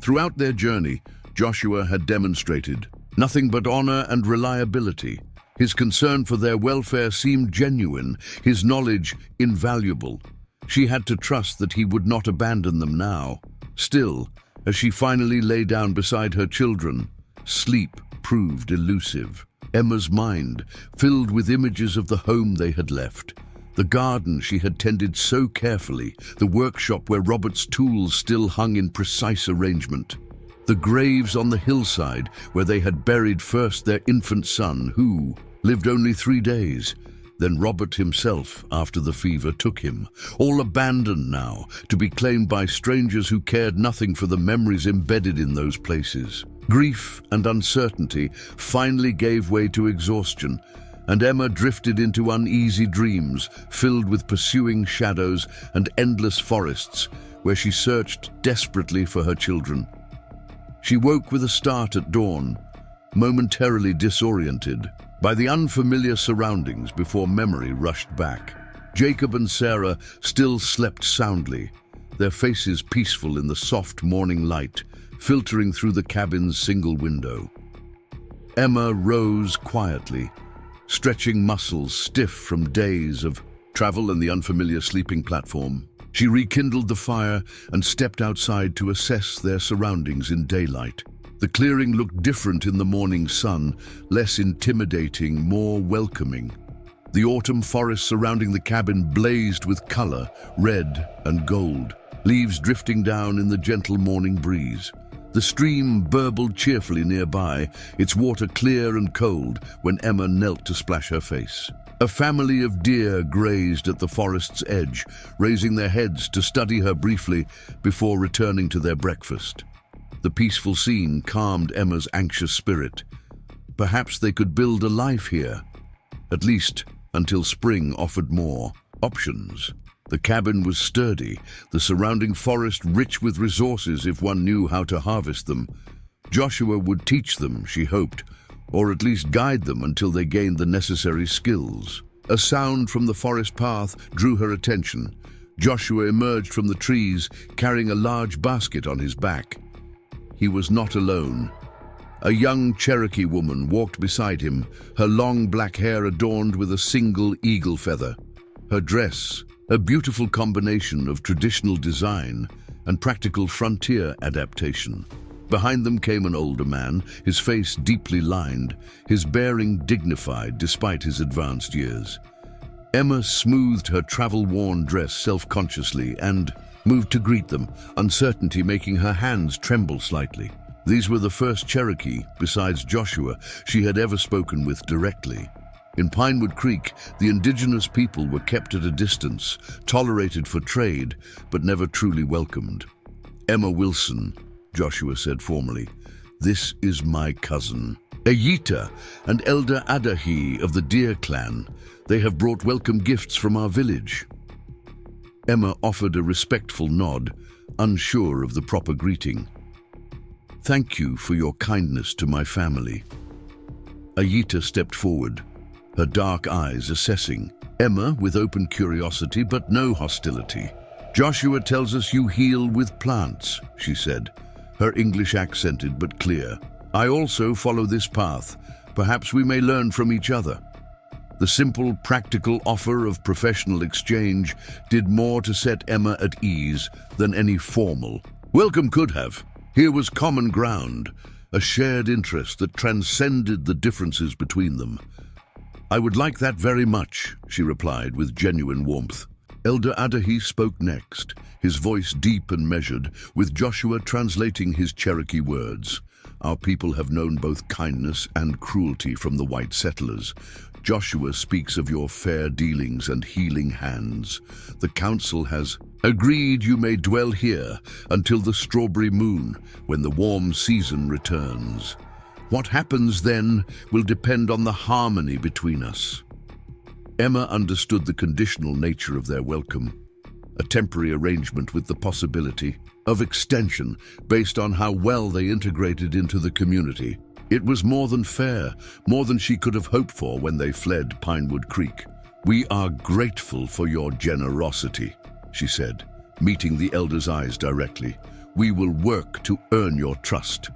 Throughout their journey, Joshua had demonstrated nothing but honor and reliability. His concern for their welfare seemed genuine, his knowledge invaluable. She had to trust that he would not abandon them now. Still, as she finally lay down beside her children, sleep proved elusive. Emma's mind filled with images of the home they had left, the garden she had tended so carefully, the workshop where Robert's tools still hung in precise arrangement, the graves on the hillside where they had buried first their infant son who lived only 3 days, then Robert himself after the fever took him, all abandoned now, to be claimed by strangers who cared nothing for the memories embedded in those places. Grief and uncertainty finally gave way to exhaustion, and Emma drifted into uneasy dreams filled with pursuing shadows and endless forests where she searched desperately for her children. She woke with a start at dawn, momentarily disoriented by the unfamiliar surroundings before memory rushed back. Jacob and Sarah still slept soundly, their faces peaceful in the soft morning light filtering through the cabin's single window. Emma rose quietly, stretching muscles stiff from days of travel and the unfamiliar sleeping platform. She rekindled the fire and stepped outside to assess their surroundings in daylight. The clearing looked different in the morning sun, less intimidating, more welcoming. The autumn forest surrounding the cabin blazed with color, red and gold, leaves drifting down in the gentle morning breeze. The stream burbled cheerfully nearby, its water clear and cold when Emma knelt to splash her face. A family of deer grazed at the forest's edge, raising their heads to study her briefly before returning to their breakfast. The peaceful scene calmed Emma's anxious spirit. Perhaps they could build a life here, at least until spring offered more options. The cabin was sturdy, the surrounding forest rich with resources if one knew how to harvest them. Joshua would teach them, she hoped, or at least guide them until they gained the necessary skills. A sound from the forest path drew her attention. Joshua emerged from the trees, carrying a large basket on his back. He was not alone. A young Cherokee woman walked beside him, her long black hair adorned with a single eagle feather. Her dress, a beautiful combination of traditional design and practical frontier adaptation. Behind them came an older man, his face deeply lined, his bearing dignified despite his advanced years. Emma smoothed her travel-worn dress self-consciously and moved to greet them, uncertainty making her hands tremble slightly. These were the first Cherokee, besides Joshua, she had ever spoken with directly. In Pinewood Creek, the indigenous people were kept at a distance, tolerated for trade, but never truly welcomed. "Emma Wilson," Joshua said formally, "this is my cousin. Ayita and Elder Adahi of the Deer Clan. They have brought welcome gifts from our village." Emma offered a respectful nod, unsure of the proper greeting. "Thank you for your kindness to my family." Ayita stepped forward, her dark eyes assessing Emma with open curiosity but no hostility. "Joshua tells us you heal with plants," she said, her English accented but clear. "I also follow this path. Perhaps we may learn from each other." The simple, practical offer of professional exchange did more to set Emma at ease than any formal welcome could have. Here was common ground, a shared interest that transcended the differences between them. "I would like that very much," she replied with genuine warmth. Elder Adahi spoke next, his voice deep and measured, with Joshua translating his Cherokee words. "Our people have known both kindness and cruelty from the white settlers. Joshua speaks of your fair dealings and healing hands. The council has agreed you may dwell here until the strawberry moon, when the warm season returns. What happens then will depend on the harmony between us." Emma understood the conditional nature of their welcome, a temporary arrangement with the possibility of extension based on how well they integrated into the community. It was more than fair, more than she could have hoped for when they fled Pinewood Creek. "We are grateful for your generosity," she said, meeting the elder's eyes directly. "We will work to earn your trust."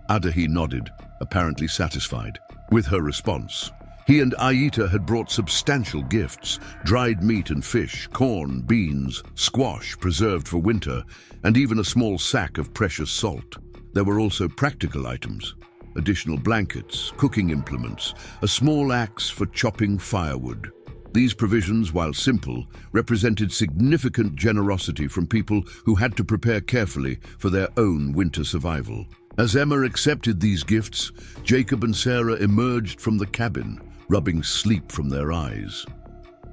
Adahi nodded, apparently satisfied with her response. He and Ayita had brought substantial gifts: dried meat and fish, corn, beans, squash preserved for winter, and even a small sack of precious salt. There were also practical items: additional blankets, cooking implements, a small axe for chopping firewood. These provisions, while simple, represented significant generosity from people who had to prepare carefully for their own winter survival. As Emma accepted these gifts, Jacob and Sarah emerged from the cabin, rubbing sleep from their eyes.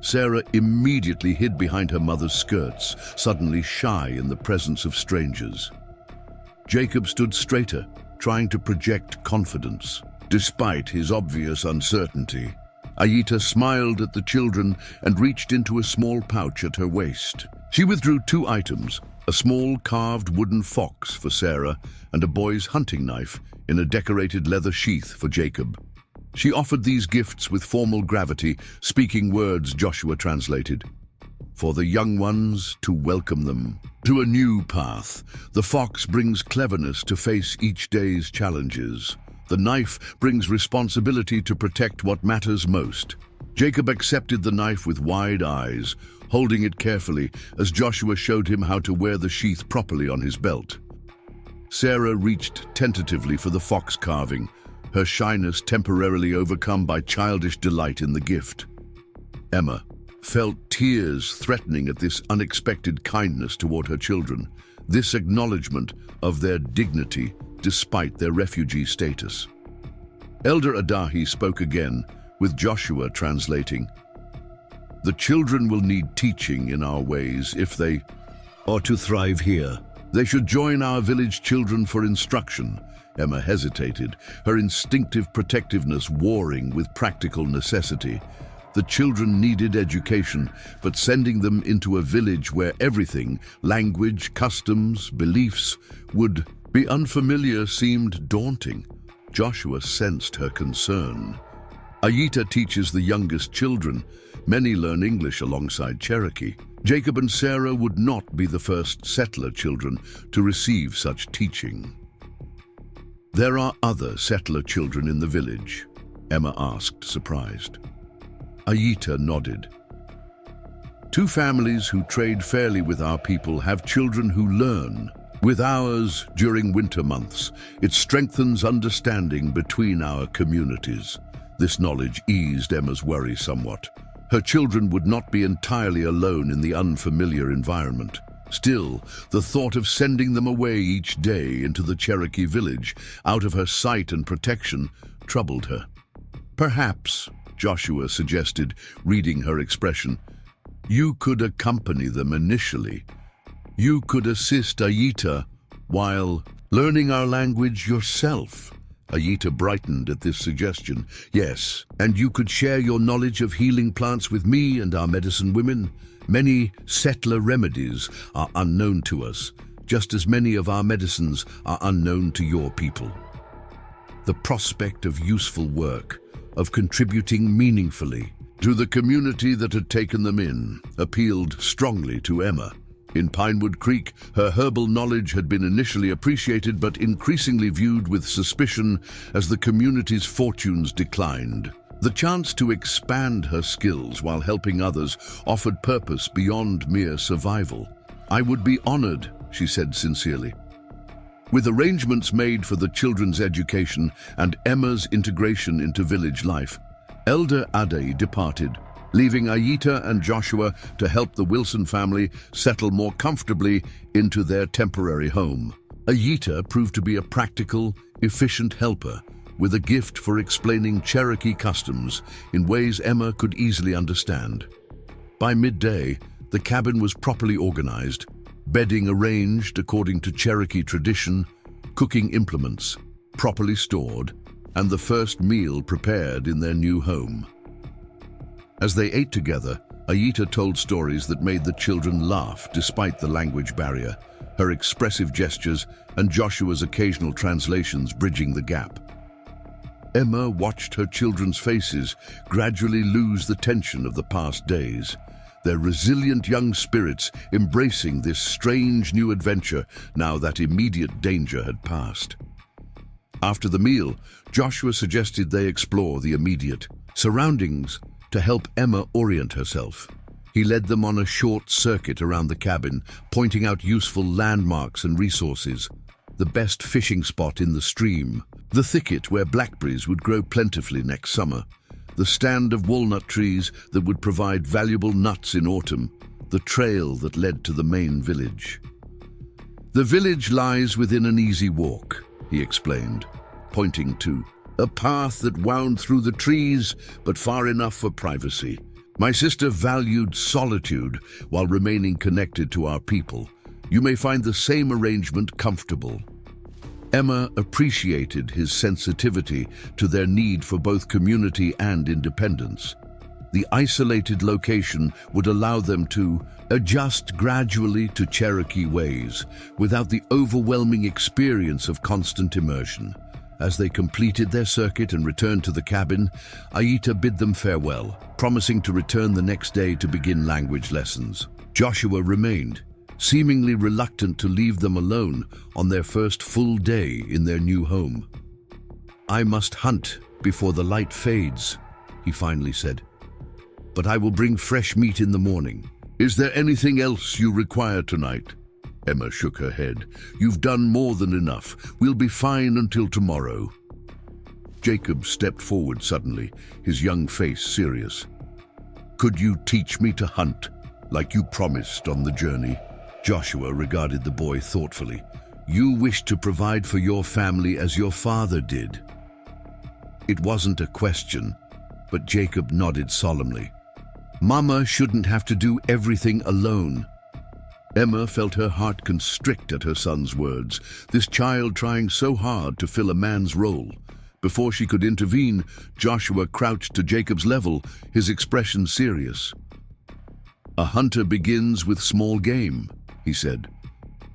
Sarah immediately hid behind her mother's skirts, suddenly shy in the presence of strangers. Jacob stood straighter, trying to project confidence. Despite his obvious uncertainty, Aita smiled at the children and reached into a small pouch at her waist. She withdrew 2 items, a small carved wooden fox for Sarah and a boy's hunting knife in a decorated leather sheath for Jacob. She offered these gifts with formal gravity, speaking words Joshua translated. For the young ones to welcome them to a new path. The fox brings cleverness to face each day's challenges. The knife brings responsibility to protect what matters most. Jacob accepted the knife with wide eyes, holding it carefully as Joshua showed him how to wear the sheath properly on his belt. Sarah reached tentatively for the fox carving, her shyness temporarily overcome by childish delight in the gift. Emma felt tears threatening at this unexpected kindness toward her children, this acknowledgement of their dignity despite their refugee status. Elder Adahi spoke again, with Joshua translating. The children will need teaching in our ways if they are to thrive here. They should join our village children for instruction. Emma hesitated, her instinctive protectiveness warring with practical necessity. The children needed education, but sending them into a village where everything, language, customs, beliefs, would be unfamiliar seemed daunting. Joshua sensed her concern. Aita teaches the youngest children. Many learn English alongside Cherokee. Jacob and Sarah would not be the first settler children to receive such teaching. There are other settler children in the village, Emma asked, surprised. Aita nodded. 2 families who trade fairly with our people have children who learn with ours during winter months. It strengthens understanding between our communities. This knowledge eased Emma's worry somewhat. Her children would not be entirely alone in the unfamiliar environment. Still, the thought of sending them away each day into the Cherokee village, out of her sight and protection, troubled her. Perhaps, Joshua suggested, reading her expression, you could accompany them initially. You could assist Aita while learning our language yourself. Aita brightened at this suggestion. Yes, and you could share your knowledge of healing plants with me and our medicine women. Many settler remedies are unknown to us, just as many of our medicines are unknown to your people. The prospect of useful work, of contributing meaningfully to the community that had taken them in, appealed strongly to Emma. In Pinewood Creek, her herbal knowledge had been initially appreciated but increasingly viewed with suspicion as the community's fortunes declined. The chance to expand her skills while helping others offered purpose beyond mere survival. I would be honored, she said sincerely. With arrangements made for the children's education and Emma's integration into village life, Elder Ade departed, leaving Aita and Joshua to help the Wilson family settle more comfortably into their temporary home. Aita proved to be a practical, efficient helper, with a gift for explaining Cherokee customs in ways Emma could easily understand. By midday, the cabin was properly organized, bedding arranged according to Cherokee tradition, cooking implements properly stored, and the first meal prepared in their new home. As they ate together, Aita told stories that made the children laugh despite the language barrier, her expressive gestures and Joshua's occasional translations bridging the gap. Emma watched her children's faces gradually lose the tension of the past days, their resilient young spirits embracing this strange new adventure now that immediate danger had passed. After the meal, Joshua suggested they explore the immediate surroundings to help Emma orient herself. He led them on a short circuit around the cabin, pointing out useful landmarks and resources. The best fishing spot in the stream, the thicket where blackberries would grow plentifully next summer, the stand of walnut trees that would provide valuable nuts in autumn, the trail that led to the main village. The village lies within an easy walk, he explained, pointing to a path that wound through the trees, but far enough for privacy. My sister valued solitude while remaining connected to our people. You may find the same arrangement comfortable. Emma appreciated his sensitivity to their need for both community and independence. The isolated location would allow them to adjust gradually to Cherokee ways without the overwhelming experience of constant immersion. As they completed their circuit and returned to the cabin, Aita bid them farewell, promising to return the next day to begin language lessons. Joshua remained, seemingly reluctant to leave them alone on their first full day in their new home. "I must hunt before the light fades," he finally said. "But I will bring fresh meat in the morning." "Is there anything else you require tonight?" Emma shook her head. "You've done more than enough. We'll be fine until tomorrow." Jacob stepped forward suddenly, his young face serious. "Could you teach me to hunt, like you promised on the journey?" Joshua regarded the boy thoughtfully. "You wish to provide for your family as your father did." It wasn't a question, but Jacob nodded solemnly. "Mama shouldn't have to do everything alone." Emma felt her heart constrict at her son's words, this child trying so hard to fill a man's role. Before she could intervene, Joshua crouched to Jacob's level, his expression serious. "A hunter begins with small game," he said.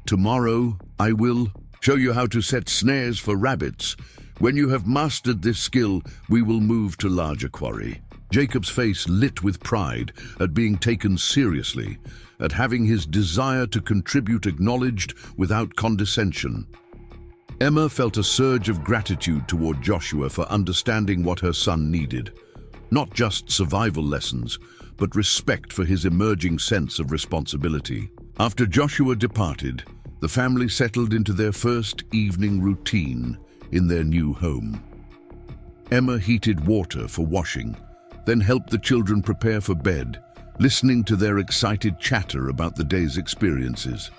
"Tomorrow I will show you how to set snares for rabbits. When you have mastered this skill, we will move to larger quarry." Jacob's face lit with pride at being taken seriously, at having his desire to contribute acknowledged without condescension. Emma felt a surge of gratitude toward Joshua for understanding what her son needed. Not just survival lessons, but respect for his emerging sense of responsibility. After Joshua departed, the family settled into their first evening routine in their new home. Emma heated water for washing, then helped the children prepare for bed, listening to their excited chatter about the day's experiences.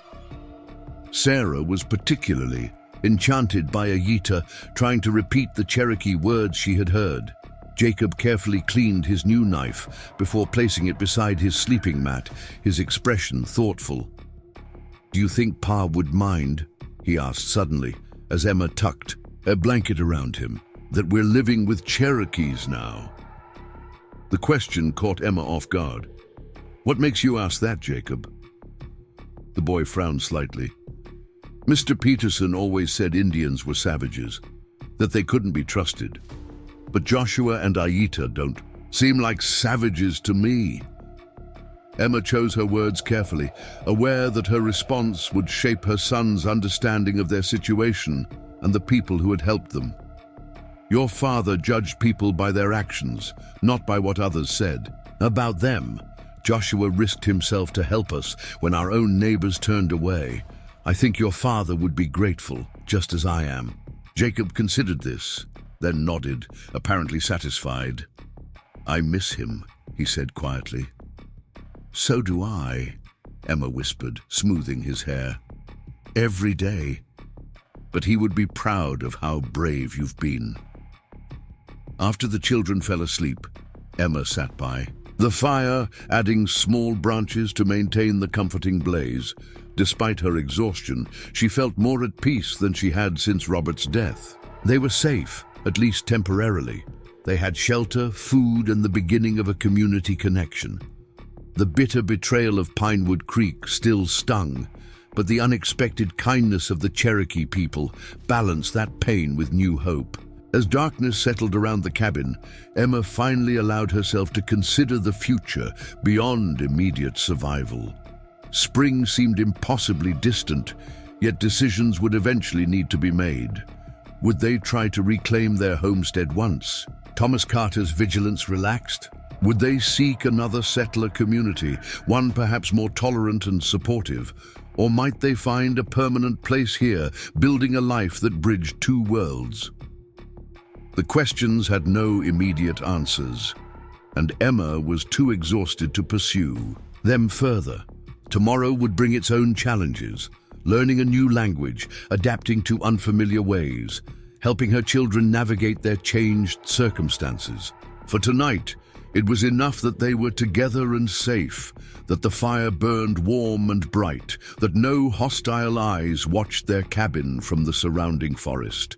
Sarah was particularly enchanted by Aita trying to repeat the Cherokee words she had heard. Jacob carefully cleaned his new knife before placing it beside his sleeping mat, his expression thoughtful. "Do you think Pa would mind?" he asked suddenly, as Emma tucked a blanket around him. "That we're living with Cherokees now?" The question caught Emma off guard. "What makes you ask that, Jacob?" The boy frowned slightly. "Mr. Peterson always said Indians were savages, that they couldn't be trusted. But Joshua and Aita don't seem like savages to me." Emma chose her words carefully, aware that her response would shape her son's understanding of their situation and the people who had helped them. "Your father judged people by their actions, not by what others said. About them, Joshua risked himself to help us when our own neighbors turned away. I think your father would be grateful, just as I am." Jacob considered this, then nodded, apparently satisfied. "I miss him," he said quietly. "So do I," Emma whispered, smoothing his hair. "Every day. But he would be proud of how brave you've been." After the children fell asleep, Emma sat by the fire, adding small branches to maintain the comforting blaze. Despite her exhaustion, she felt more at peace than she had since Robert's death. They were safe, at least temporarily. They had shelter, food, and the beginning of a community connection. The bitter betrayal of Pinewood Creek still stung, but the unexpected kindness of the Cherokee people balanced that pain with new hope. As darkness settled around the cabin, Emma finally allowed herself to consider the future beyond immediate survival. Spring seemed impossibly distant, yet decisions would eventually need to be made. Would they try to reclaim their homestead once? Thomas Carter's vigilance relaxed? Would they seek another settler community, one perhaps more tolerant and supportive? Or might they find a permanent place here, building a life that bridged two worlds? The questions had no immediate answers, and Emma was too exhausted to pursue them further. Tomorrow would bring its own challenges, learning a new language, adapting to unfamiliar ways, helping her children navigate their changed circumstances. For tonight, it was enough that they were together and safe, that the fire burned warm and bright, that no hostile eyes watched their cabin from the surrounding forest.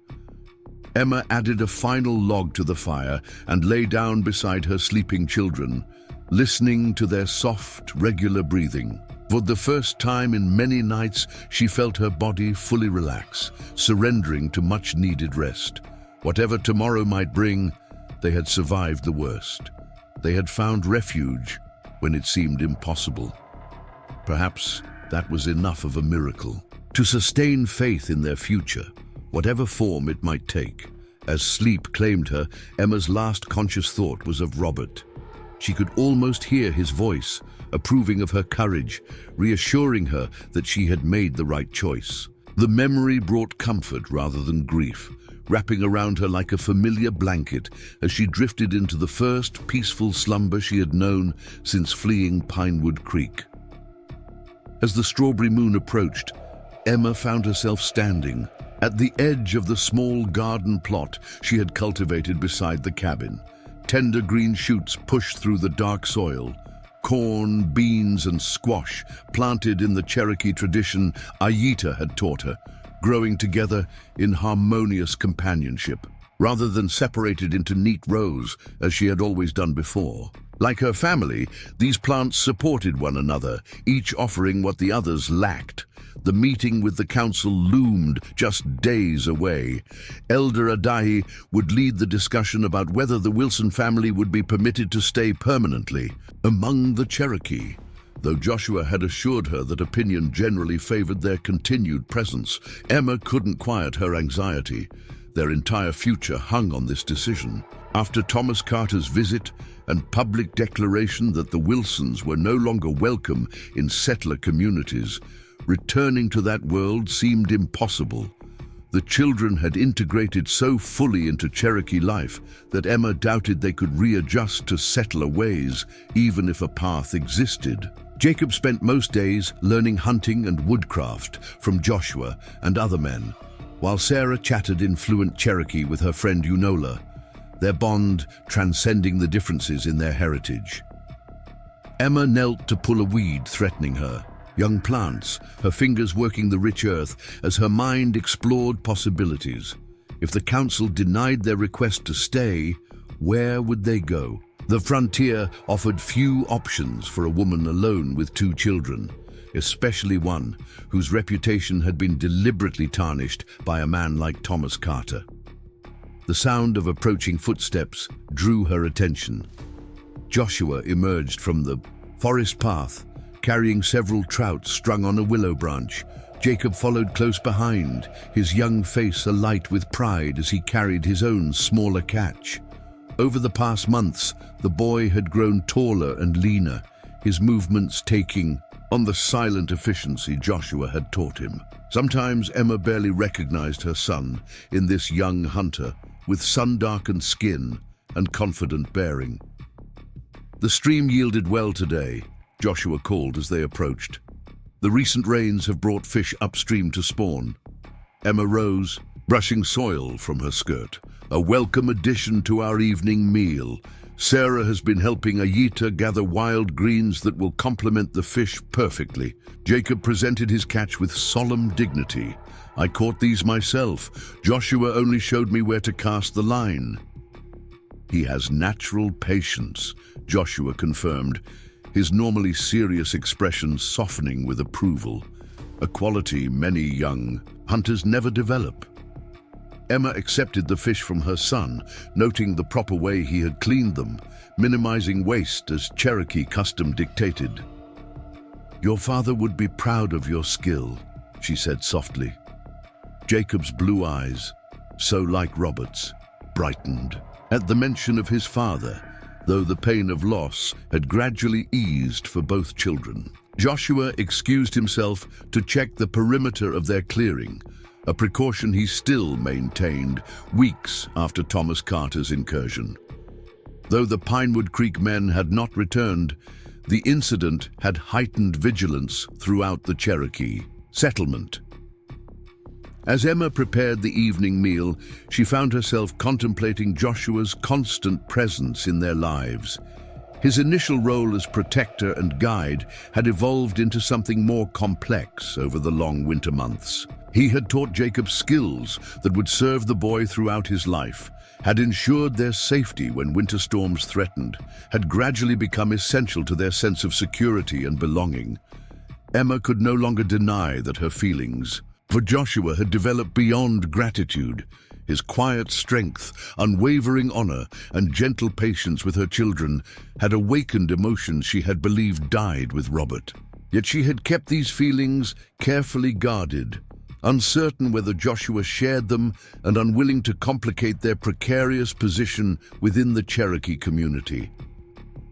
Emma added a final log to the fire and lay down beside her sleeping children, listening to their soft, regular breathing. For the first time in many nights, she felt her body fully relax, surrendering to much-needed rest. Whatever tomorrow might bring, they had survived the worst. They had found refuge when it seemed impossible. Perhaps that was enough of a miracle to sustain faith in their future, whatever form it might take. As sleep claimed her, Emma's last conscious thought was of Robert. She could almost hear his voice, approving of her courage, reassuring her that she had made the right choice. The memory brought comfort rather than grief, wrapping around her like a familiar blanket as she drifted into the first peaceful slumber she had known since fleeing Pinewood Creek. As the strawberry moon approached, Emma found herself standing at the edge of the small garden plot she had cultivated beside the cabin. Tender green shoots pushed through the dark soil. Corn, beans, and squash, planted in the Cherokee tradition Ayita had taught her, growing together in harmonious companionship, rather than separated into neat rows as she had always done before. Like her family, these plants supported one another, each offering what the others lacked. The meeting with the council loomed just days away. Elder Adahi would lead the discussion about whether the Wilson family would be permitted to stay permanently among the Cherokee. Though Joshua had assured her that opinion generally favored their continued presence, Emma couldn't quiet her anxiety. Their entire future hung on this decision. After Thomas Carter's visit and public declaration that the Wilsons were no longer welcome in settler communities, returning to that world seemed impossible. The children had integrated so fully into Cherokee life that Emma doubted they could readjust to settler ways, even if a path existed. Jacob spent most days learning hunting and woodcraft from Joshua and other men, while Sarah chatted in fluent Cherokee with her friend Unola, their bond transcending the differences in their heritage. Emma knelt to pull a weed threatening her, young plants, her fingers working the rich earth as her mind explored possibilities. If the council denied their request to stay, where would they go? The frontier offered few options for a woman alone with 2 children, especially one whose reputation had been deliberately tarnished by a man like Thomas Carter. The sound of approaching footsteps drew her attention. Joshua emerged from the forest path, carrying several trout strung on a willow branch. Jacob followed close behind, his young face alight with pride as he carried his own smaller catch. Over the past months, the boy had grown taller and leaner, his movements taking on the silent efficiency Joshua had taught him. Sometimes Emma barely recognized her son in this young hunter with sun-darkened skin and confident bearing. The stream yielded well today, Joshua called as they approached. The recent rains have brought fish upstream to spawn. Emma rose, brushing soil from her skirt. A welcome addition to our evening meal. Sarah has been helping Ayita gather wild greens that will complement the fish perfectly. Jacob presented his catch with solemn dignity. I caught these myself. Joshua only showed me where to cast the line. He has natural patience, Joshua confirmed, his normally serious expression softening with approval, a quality many young hunters never develop. Emma accepted the fish from her son, noting the proper way he had cleaned them, minimizing waste as Cherokee custom dictated. Your father would be proud of your skill, she said softly. Jacob's blue eyes, so like Robert's, brightened at the mention of his father, though the pain of loss had gradually eased for both children. Joshua excused himself to check the perimeter of their clearing, a precaution he still maintained weeks after Thomas Carter's incursion. Though the Pinewood Creek men had not returned, the incident had heightened vigilance throughout the Cherokee. Settlement. As Emma prepared the evening meal, she found herself contemplating Joshua's constant presence in their lives. His initial role as protector and guide had evolved into something more complex over the long winter months. He had taught Jacob skills that would serve the boy throughout his life, had ensured their safety when winter storms threatened, had gradually become essential to their sense of security and belonging. Emma could no longer deny that her feelings for Joshua had developed beyond gratitude. His quiet strength, unwavering honor, and gentle patience with her children had awakened emotions she had believed died with Robert. Yet she had kept these feelings carefully guarded, uncertain whether Joshua shared them and unwilling to complicate their precarious position within the Cherokee community.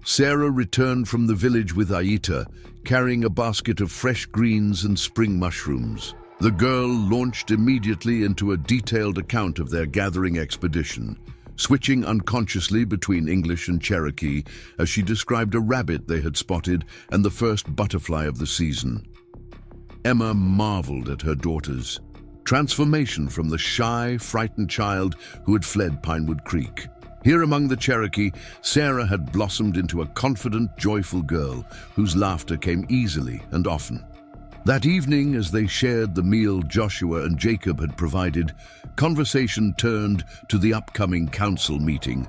Sarah returned from the village with Aita, carrying a basket of fresh greens and spring mushrooms. The girl launched immediately into a detailed account of their gathering expedition, switching unconsciously between English and Cherokee as she described a rabbit they had spotted and the first butterfly of the season. Emma marveled at her daughter's transformation from the shy, frightened child who had fled Pinewood Creek. Here among the Cherokee, Sarah had blossomed into a confident, joyful girl whose laughter came easily and often. That evening, as they shared the meal Joshua and Jacob had provided, conversation turned to the upcoming council meeting.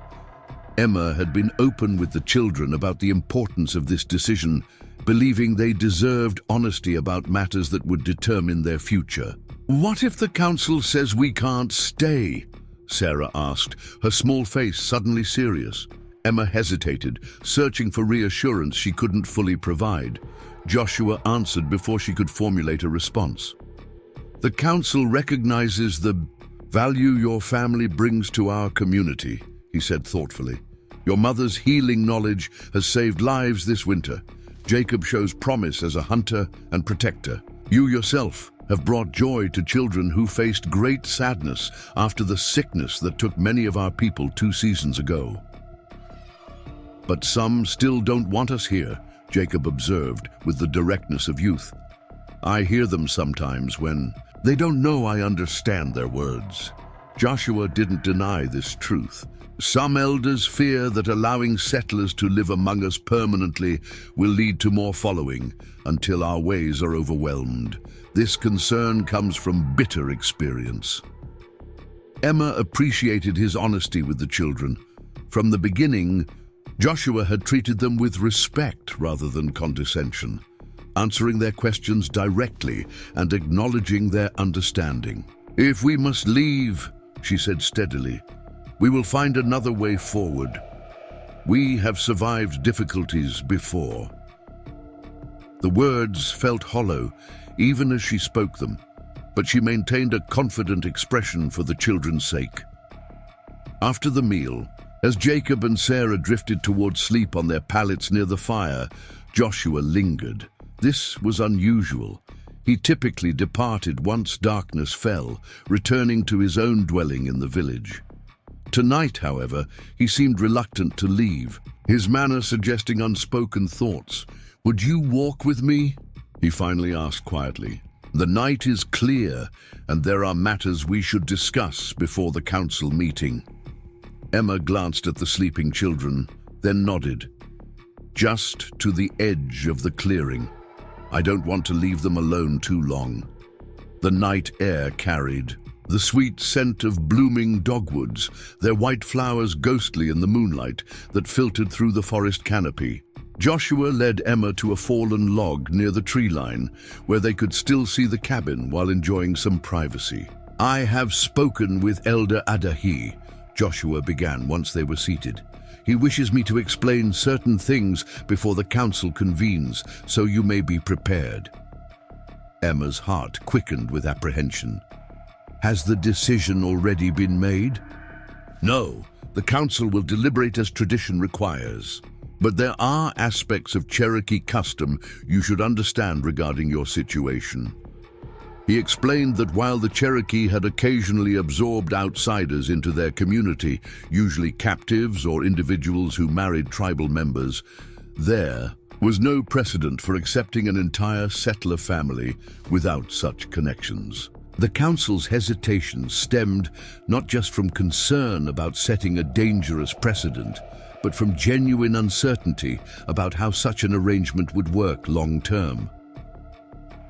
Emma had been open with the children about the importance of this decision, believing they deserved honesty about matters that would determine their future. "What if the council says we can't stay?" Sarah asked, her small face suddenly serious. Emma hesitated, searching for reassurance she couldn't fully provide. Joshua answered before she could formulate a response. "The council recognizes the value your family brings to our community," he said thoughtfully. "Your mother's healing knowledge has saved lives this winter. Jacob shows promise as a hunter and protector. You yourself have brought joy to children who faced great sadness after the sickness that took many of our people 2 seasons ago." "But some still don't want us here," Jacob observed with the directness of youth. "I hear them sometimes when they don't know I understand their words." Joshua didn't deny this truth. "Some elders fear that allowing settlers to live among us permanently will lead to more following until our ways are overwhelmed. This concern comes from bitter experience." Emma appreciated his honesty with the children. From the beginning, Joshua had treated them with respect rather than condescension, answering their questions directly and acknowledging their understanding. "If we must leave," she said steadily, "we will find another way forward. We have survived difficulties before." The words felt hollow, even as she spoke them, but she maintained a confident expression for the children's sake. After the meal, as Jacob and Sarah drifted towards sleep on their pallets near the fire, Joshua lingered. This was unusual. He typically departed once darkness fell, returning to his own dwelling in the village. Tonight, however, he seemed reluctant to leave, his manner suggesting unspoken thoughts. "Would you walk with me?" he finally asked quietly. "The night is clear, and there are matters we should discuss before the council meeting." Emma glanced at the sleeping children, then nodded. "Just to the edge of the clearing. I don't want to leave them alone too long." The night air carried the sweet scent of blooming dogwoods, their white flowers ghostly in the moonlight that filtered through the forest canopy. Joshua led Emma to a fallen log near the tree line, where they could still see the cabin while enjoying some privacy. "I have spoken with Elder Adahi," Joshua began once they were seated. "He wishes me to explain certain things before the council convenes, so you may be prepared." Emma's heart quickened with apprehension. "Has the decision already been made?" "No, the council will deliberate as tradition requires. But there are aspects of Cherokee custom you should understand regarding your situation." He explained that while the Cherokee had occasionally absorbed outsiders into their community, usually captives or individuals who married tribal members, there, was no precedent for accepting an entire settler family without such connections. The council's hesitation stemmed not just from concern about setting a dangerous precedent, but from genuine uncertainty about how such an arrangement would work long-term.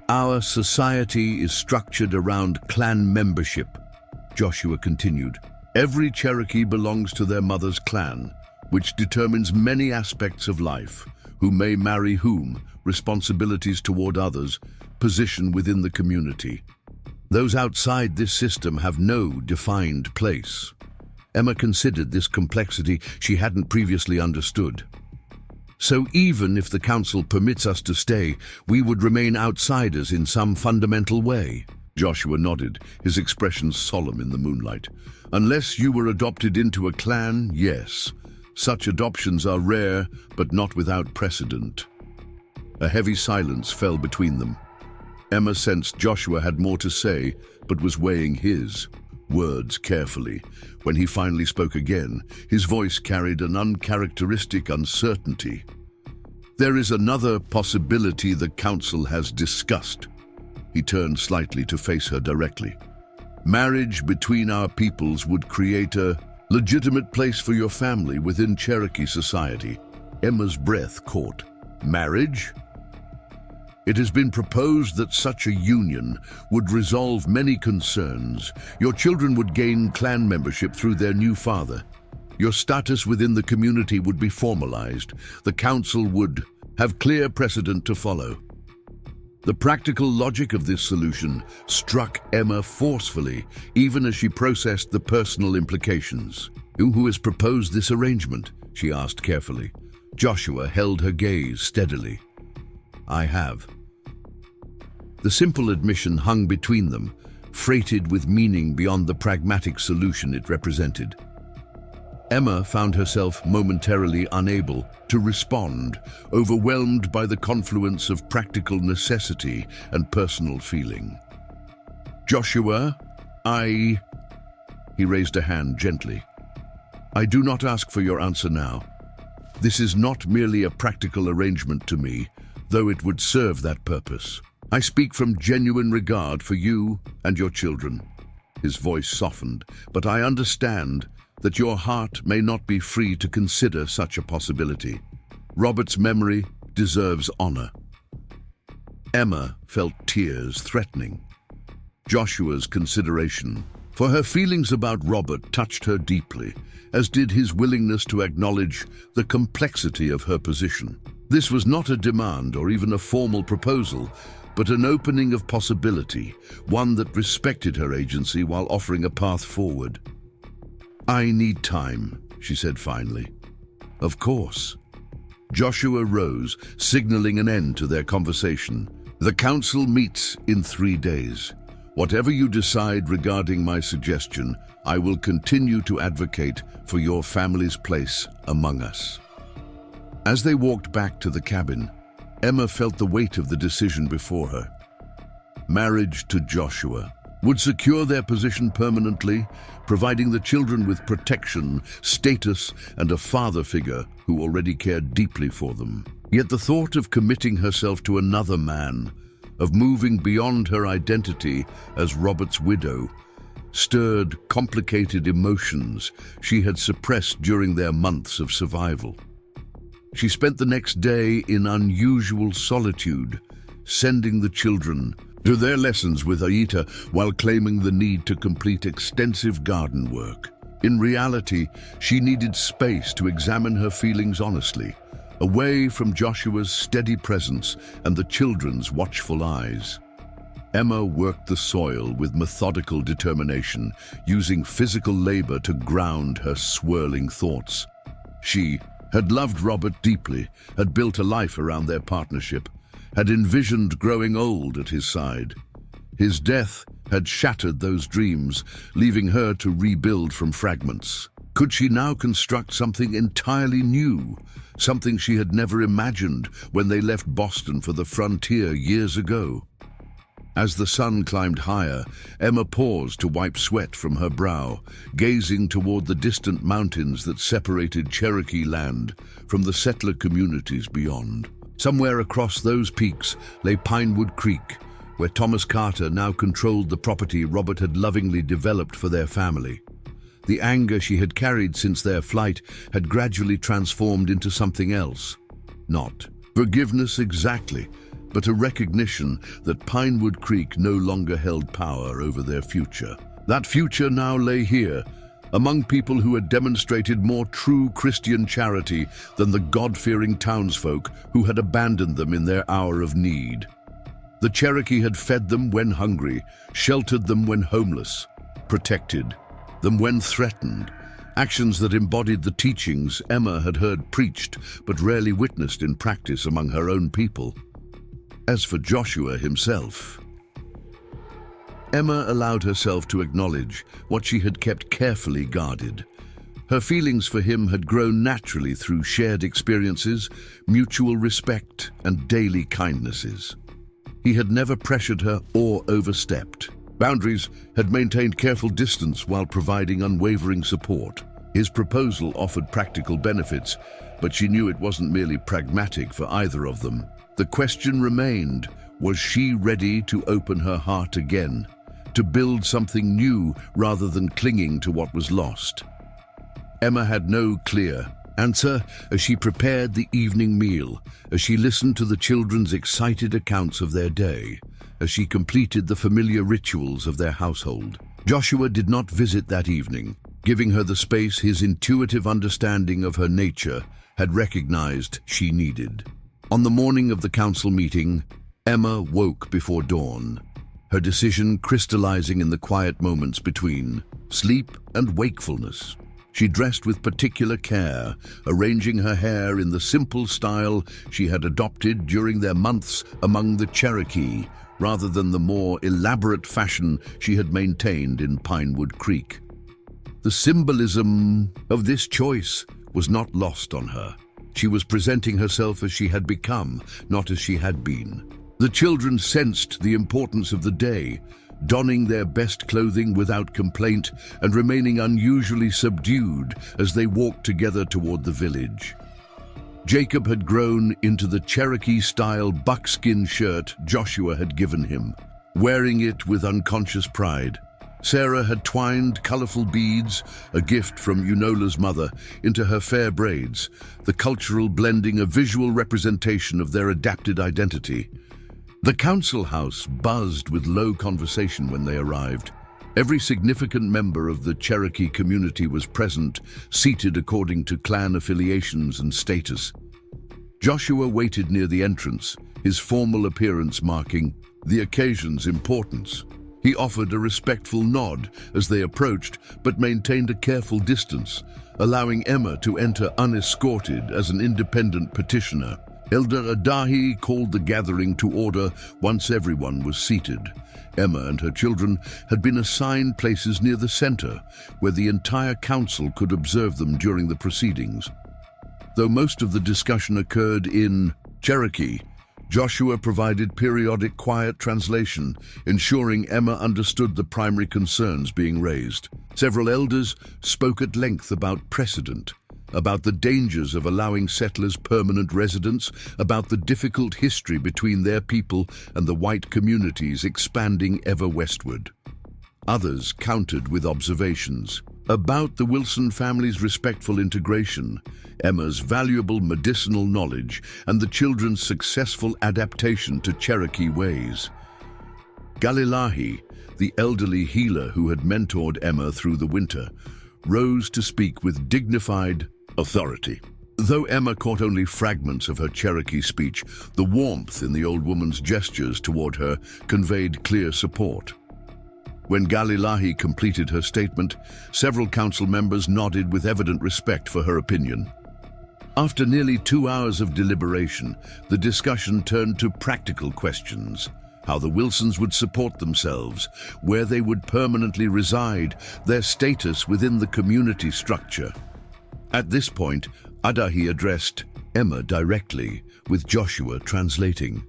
"Our society is structured around clan membership," Joshua continued. "Every Cherokee belongs to their mother's clan, which determines many aspects of life: who may marry whom, responsibilities toward others, position within the community. Those outside this system have no defined place." Emma considered this complexity she hadn't previously understood. "So even if the council permits us to stay, we would remain outsiders in some fundamental way?" Joshua nodded, his expression solemn in the moonlight. "Unless you were adopted into a clan, yes. Such adoptions are rare, but not without precedent." A heavy silence fell between them. Emma sensed Joshua had more to say, but was weighing his words carefully. When he finally spoke again, his voice carried an uncharacteristic uncertainty. "There is another possibility the council has discussed." He turned slightly to face her directly. "Marriage between our peoples would create a legitimate place for your family within Cherokee society." Emma's breath caught. "Marriage?" "It has been proposed that such a union would resolve many concerns. Your children would gain clan membership through their new father. Your status within the community would be formalized. The council would have clear precedent to follow." The practical logic of this solution struck Emma forcefully, even as she processed the personal implications. "Who has proposed this arrangement?" she asked carefully. Joshua held her gaze steadily. "I have." The simple admission hung between them, freighted with meaning beyond the pragmatic solution it represented. Emma found herself momentarily unable to respond, overwhelmed by the confluence of practical necessity and personal feeling. "Joshua, He raised a hand gently. "I do not ask for your answer now. This is not merely a practical arrangement to me, though it would serve that purpose. I speak from genuine regard for you and your children." His voice softened. "But I understand that your heart may not be free to consider such a possibility. Robert's memory deserves honor." Emma felt tears threatening. Joshua's consideration for her feelings about Robert touched her deeply, as did his willingness to acknowledge the complexity of her position. This was not a demand or even a formal proposal, but an opening of possibility, one that respected her agency while offering a path forward. "I need time," she said finally. "Of course." Joshua rose, signaling an end to their conversation. "The council meets in 3 days. Whatever you decide regarding my suggestion, I will continue to advocate for your family's place among us." As they walked back to the cabin, Emma felt the weight of the decision before her. Marriage to Joshua would secure their position permanently, providing the children with protection, status, and a father figure who already cared deeply for them. Yet the thought of committing herself to another man, of moving beyond her identity as Robert's widow, stirred complicated emotions she had suppressed during their months of survival. She spent the next day in unusual solitude, sending the children to their lessons with Aita while claiming the need to complete extensive garden work. In reality, she needed space to examine her feelings honestly, away from Joshua's steady presence and the children's watchful eyes. Emma worked the soil with methodical determination, using physical labor to ground her swirling thoughts. She had loved Robert deeply, had built a life around their partnership, had envisioned growing old at his side. His death had shattered those dreams, leaving her to rebuild from fragments. Could she now construct something entirely new, something she had never imagined when they left Boston for the frontier years ago? As the sun climbed higher, Emma paused to wipe sweat from her brow, gazing toward the distant mountains that separated Cherokee land from the settler communities beyond. Somewhere across those peaks lay Pinewood Creek, where Thomas Carter now controlled the property Robert had lovingly developed for their family. The anger she had carried since their flight had gradually transformed into something else. Not forgiveness exactly, but a recognition that Pinewood Creek no longer held power over their future. That future now lay here, among people who had demonstrated more true Christian charity than the God-fearing townsfolk who had abandoned them in their hour of need. The Cherokee had fed them when hungry, sheltered them when homeless, protected them when threatened, actions that embodied the teachings Emma had heard preached but rarely witnessed in practice among her own people. As for Joshua himself, Emma allowed herself to acknowledge what she had kept carefully guarded. Her feelings for him had grown naturally through shared experiences, mutual respect, and daily kindnesses. He had never pressured her or overstepped. Boundaries had maintained careful distance while providing unwavering support. His proposal offered practical benefits, but she knew it wasn't merely pragmatic for either of them. The question remained, was she ready to open her heart again, to build something new rather than clinging to what was lost? Emma had no clear answer as she prepared the evening meal, as she listened to the children's excited accounts of their day, as she completed the familiar rituals of their household. Joshua did not visit that evening, giving her the space his intuitive understanding of her nature had recognized she needed. On the morning of the council meeting, Emma woke before dawn, her decision crystallizing in the quiet moments between sleep and wakefulness. She dressed with particular care, arranging her hair in the simple style she had adopted during their months among the Cherokee, rather than the more elaborate fashion she had maintained in Pinewood Creek. The symbolism of this choice was not lost on her. She was presenting herself as she had become, not as she had been. The children sensed the importance of the day, donning their best clothing without complaint and remaining unusually subdued as they walked together toward the village. Jacob had grown into the Cherokee-style buckskin shirt Joshua had given him, wearing it with unconscious pride. Sarah had twined colorful beads, a gift from Unola's mother, into her fair braids, the cultural blending a visual representation of their adapted identity. The council house buzzed with low conversation when they arrived. Every significant member of the Cherokee community was present, seated according to clan affiliations and status. Joshua waited near the entrance, his formal appearance marking the occasion's importance. He offered a respectful nod as they approached, but maintained a careful distance, allowing Emma to enter unescorted as an independent petitioner. Elder Adahi called the gathering to order once everyone was seated. Emma and her children had been assigned places near the center, where the entire council could observe them during the proceedings. Though most of the discussion occurred in Cherokee, Joshua provided periodic quiet translation, ensuring Emma understood the primary concerns being raised. Several elders spoke at length about precedent, about the dangers of allowing settlers permanent residence, about the difficult history between their people and the white communities expanding ever westward. Others countered with observations about the Wilson family's respectful integration, Emma's valuable medicinal knowledge, and the children's successful adaptation to Cherokee ways. Galilahi, the elderly healer who had mentored Emma through the winter, rose to speak with dignified authority. Though Emma caught only fragments of her Cherokee speech, the warmth in the old woman's gestures toward her conveyed clear support. When Galilahi completed her statement, several council members nodded with evident respect for her opinion. After nearly 2 hours of deliberation, the discussion turned to practical questions: how the Wilsons would support themselves, where they would permanently reside, their status within the community structure. At this point, Adahi addressed Emma directly, with Joshua translating.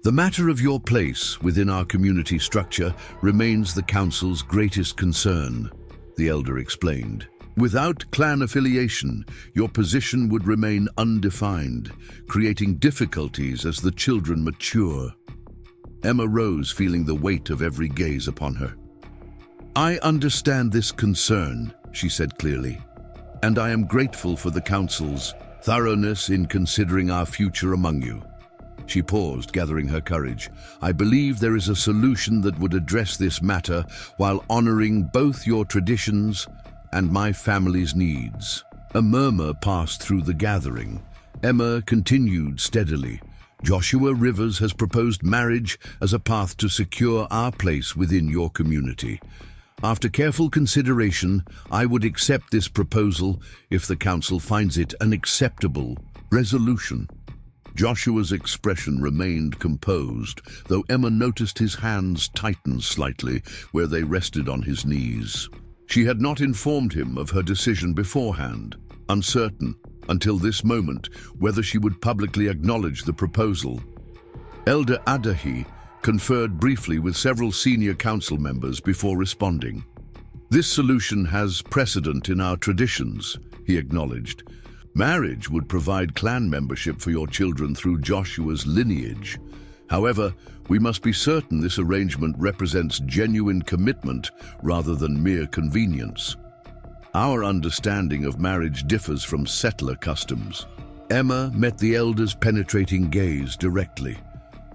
"The matter of your place within our community structure remains the council's greatest concern," the elder explained. Without clan affiliation, your position would remain undefined, creating difficulties as the children mature. Emma rose, feeling the weight of every gaze upon her. "I understand this concern," she said clearly, "and I am grateful for the council's thoroughness in considering our future among you." She paused, gathering her courage. "I believe there is a solution that would address this matter while honoring both your traditions and my family's needs." A murmur passed through the gathering. Emma continued steadily. "Joshua Rivers has proposed marriage as a path to secure our place within your community. After careful consideration, I would accept this proposal if the council finds it an acceptable resolution." Joshua's expression remained composed, though Emma noticed his hands tighten slightly where they rested on his knees. She had not informed him of her decision beforehand, uncertain, until this moment, whether she would publicly acknowledge the proposal. Elder Adahi conferred briefly with several senior council members before responding. "This solution has precedent in our traditions," he acknowledged. "Marriage would provide clan membership for your children through Joshua's lineage. However, we must be certain this arrangement represents genuine commitment rather than mere convenience. Our understanding of marriage differs from settler customs." Emma met the elder's penetrating gaze directly.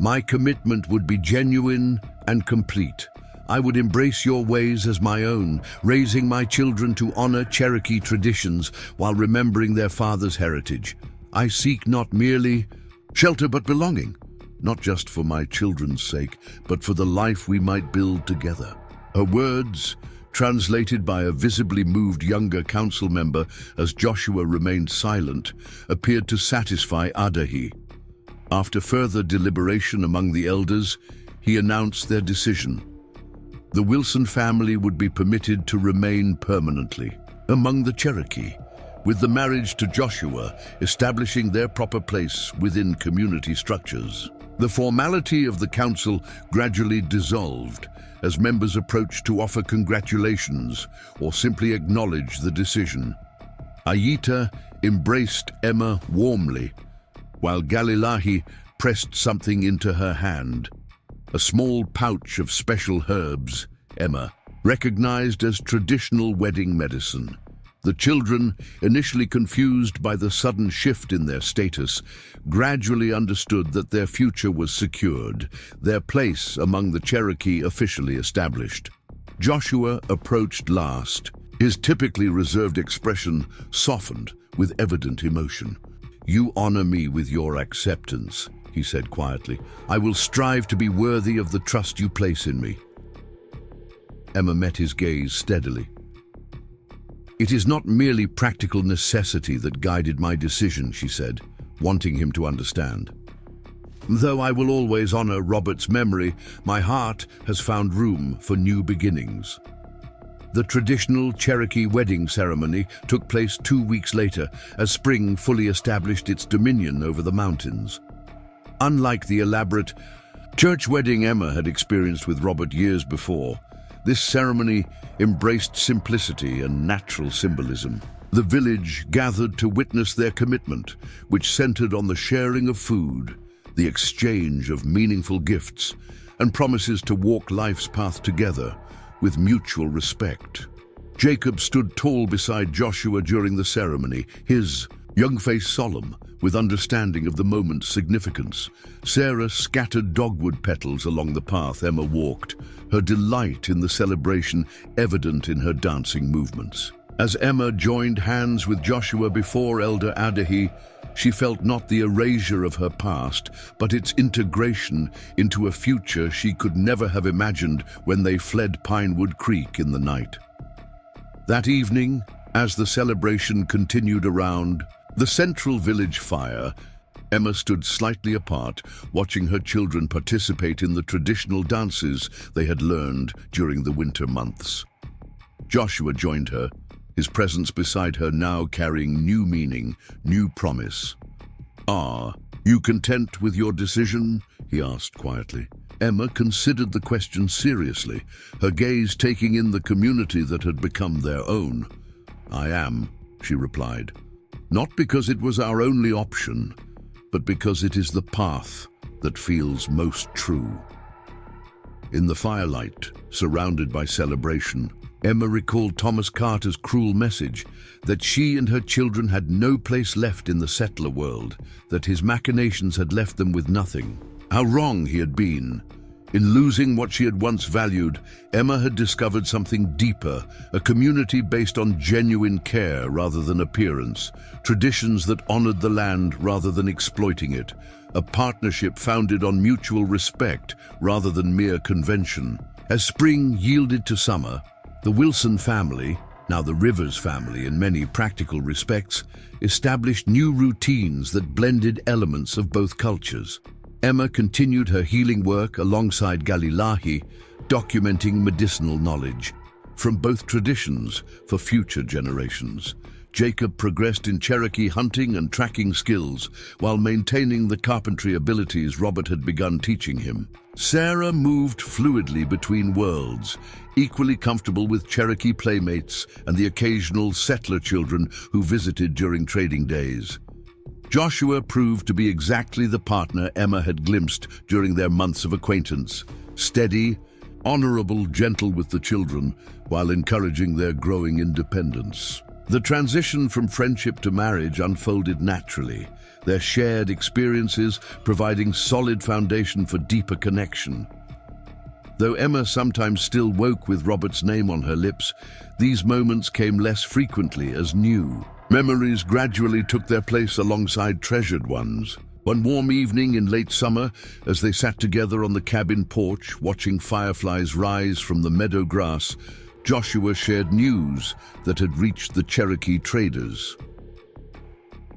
"My commitment would be genuine and complete. I would embrace your ways as my own, raising my children to honor Cherokee traditions while remembering their father's heritage. I seek not merely shelter but belonging, not just for my children's sake, but for the life we might build together." Her words, translated by a visibly moved younger council member as Joshua remained silent, appeared to satisfy Adahi. After further deliberation among the elders, he announced their decision. The Wilson family would be permitted to remain permanently among the Cherokee, with the marriage to Joshua establishing their proper place within community structures. The formality of the council gradually dissolved as members approached to offer congratulations or simply acknowledge the decision. Ayita embraced Emma warmly, while Galilahi pressed something into her hand. A small pouch of special herbs, Emma recognized as traditional wedding medicine. The children, initially confused by the sudden shift in their status, gradually understood that their future was secured, their place among the Cherokee officially established. Joshua approached last, his typically reserved expression softened with evident emotion. "You honor me with your acceptance," he said quietly. "I will strive to be worthy of the trust you place in me." Emma met his gaze steadily. "It is not merely practical necessity that guided my decision," she said, wanting him to understand. "Though I will always honor Robert's memory, my heart has found room for new beginnings." The traditional Cherokee wedding ceremony took place 2 weeks later as spring fully established its dominion over the mountains. Unlike the elaborate church wedding Emma had experienced with Robert years before, this ceremony embraced simplicity and natural symbolism. The village gathered to witness their commitment, which centered on the sharing of food, the exchange of meaningful gifts, and promises to walk life's path together with mutual respect. Jacob stood tall beside Joshua during the ceremony, his young face solemn, with understanding of the moment's significance. Sarah scattered dogwood petals along the path Emma walked, her delight in the celebration evident in her dancing movements. As Emma joined hands with Joshua before Elder Adahi, she felt not the erasure of her past, but its integration into a future she could never have imagined when they fled Pinewood Creek in the night. That evening, as the celebration continued around the central village fire, Emma stood slightly apart, watching her children participate in the traditional dances they had learned during the winter months. Joshua joined her, his presence beside her now carrying new meaning, new promise. "Are you content with your decision?" he asked quietly. Emma considered the question seriously, her gaze taking in the community that had become their own. "I am," she replied. "Not because it was our only option, but because it is the path that feels most true." In the firelight, surrounded by celebration, Emma recalled Thomas Carter's cruel message that she and her children had no place left in the settler world, that his machinations had left them with nothing. How wrong he had been. In losing what she had once valued, Emma had discovered something deeper, a community based on genuine care rather than appearance, traditions that honored the land rather than exploiting it, a partnership founded on mutual respect rather than mere convention. As spring yielded to summer, the Wilson family, now the Rivers family in many practical respects, established new routines that blended elements of both cultures. Emma continued her healing work alongside Galilahi, documenting medicinal knowledge from both traditions for future generations. Jacob progressed in Cherokee hunting and tracking skills while maintaining the carpentry abilities Robert had begun teaching him. Sarah moved fluidly between worlds, equally comfortable with Cherokee playmates and the occasional settler children who visited during trading days. Joshua proved to be exactly the partner Emma had glimpsed during their months of acquaintance. Steady, honorable, gentle with the children, while encouraging their growing independence. The transition from friendship to marriage unfolded naturally, their shared experiences providing solid foundation for deeper connection. Though Emma sometimes still woke with Robert's name on her lips, these moments came less frequently as new memories gradually took their place alongside treasured ones. One warm evening in late summer, as they sat together on the cabin porch, watching fireflies rise from the meadow grass, Joshua shared news that had reached the Cherokee traders.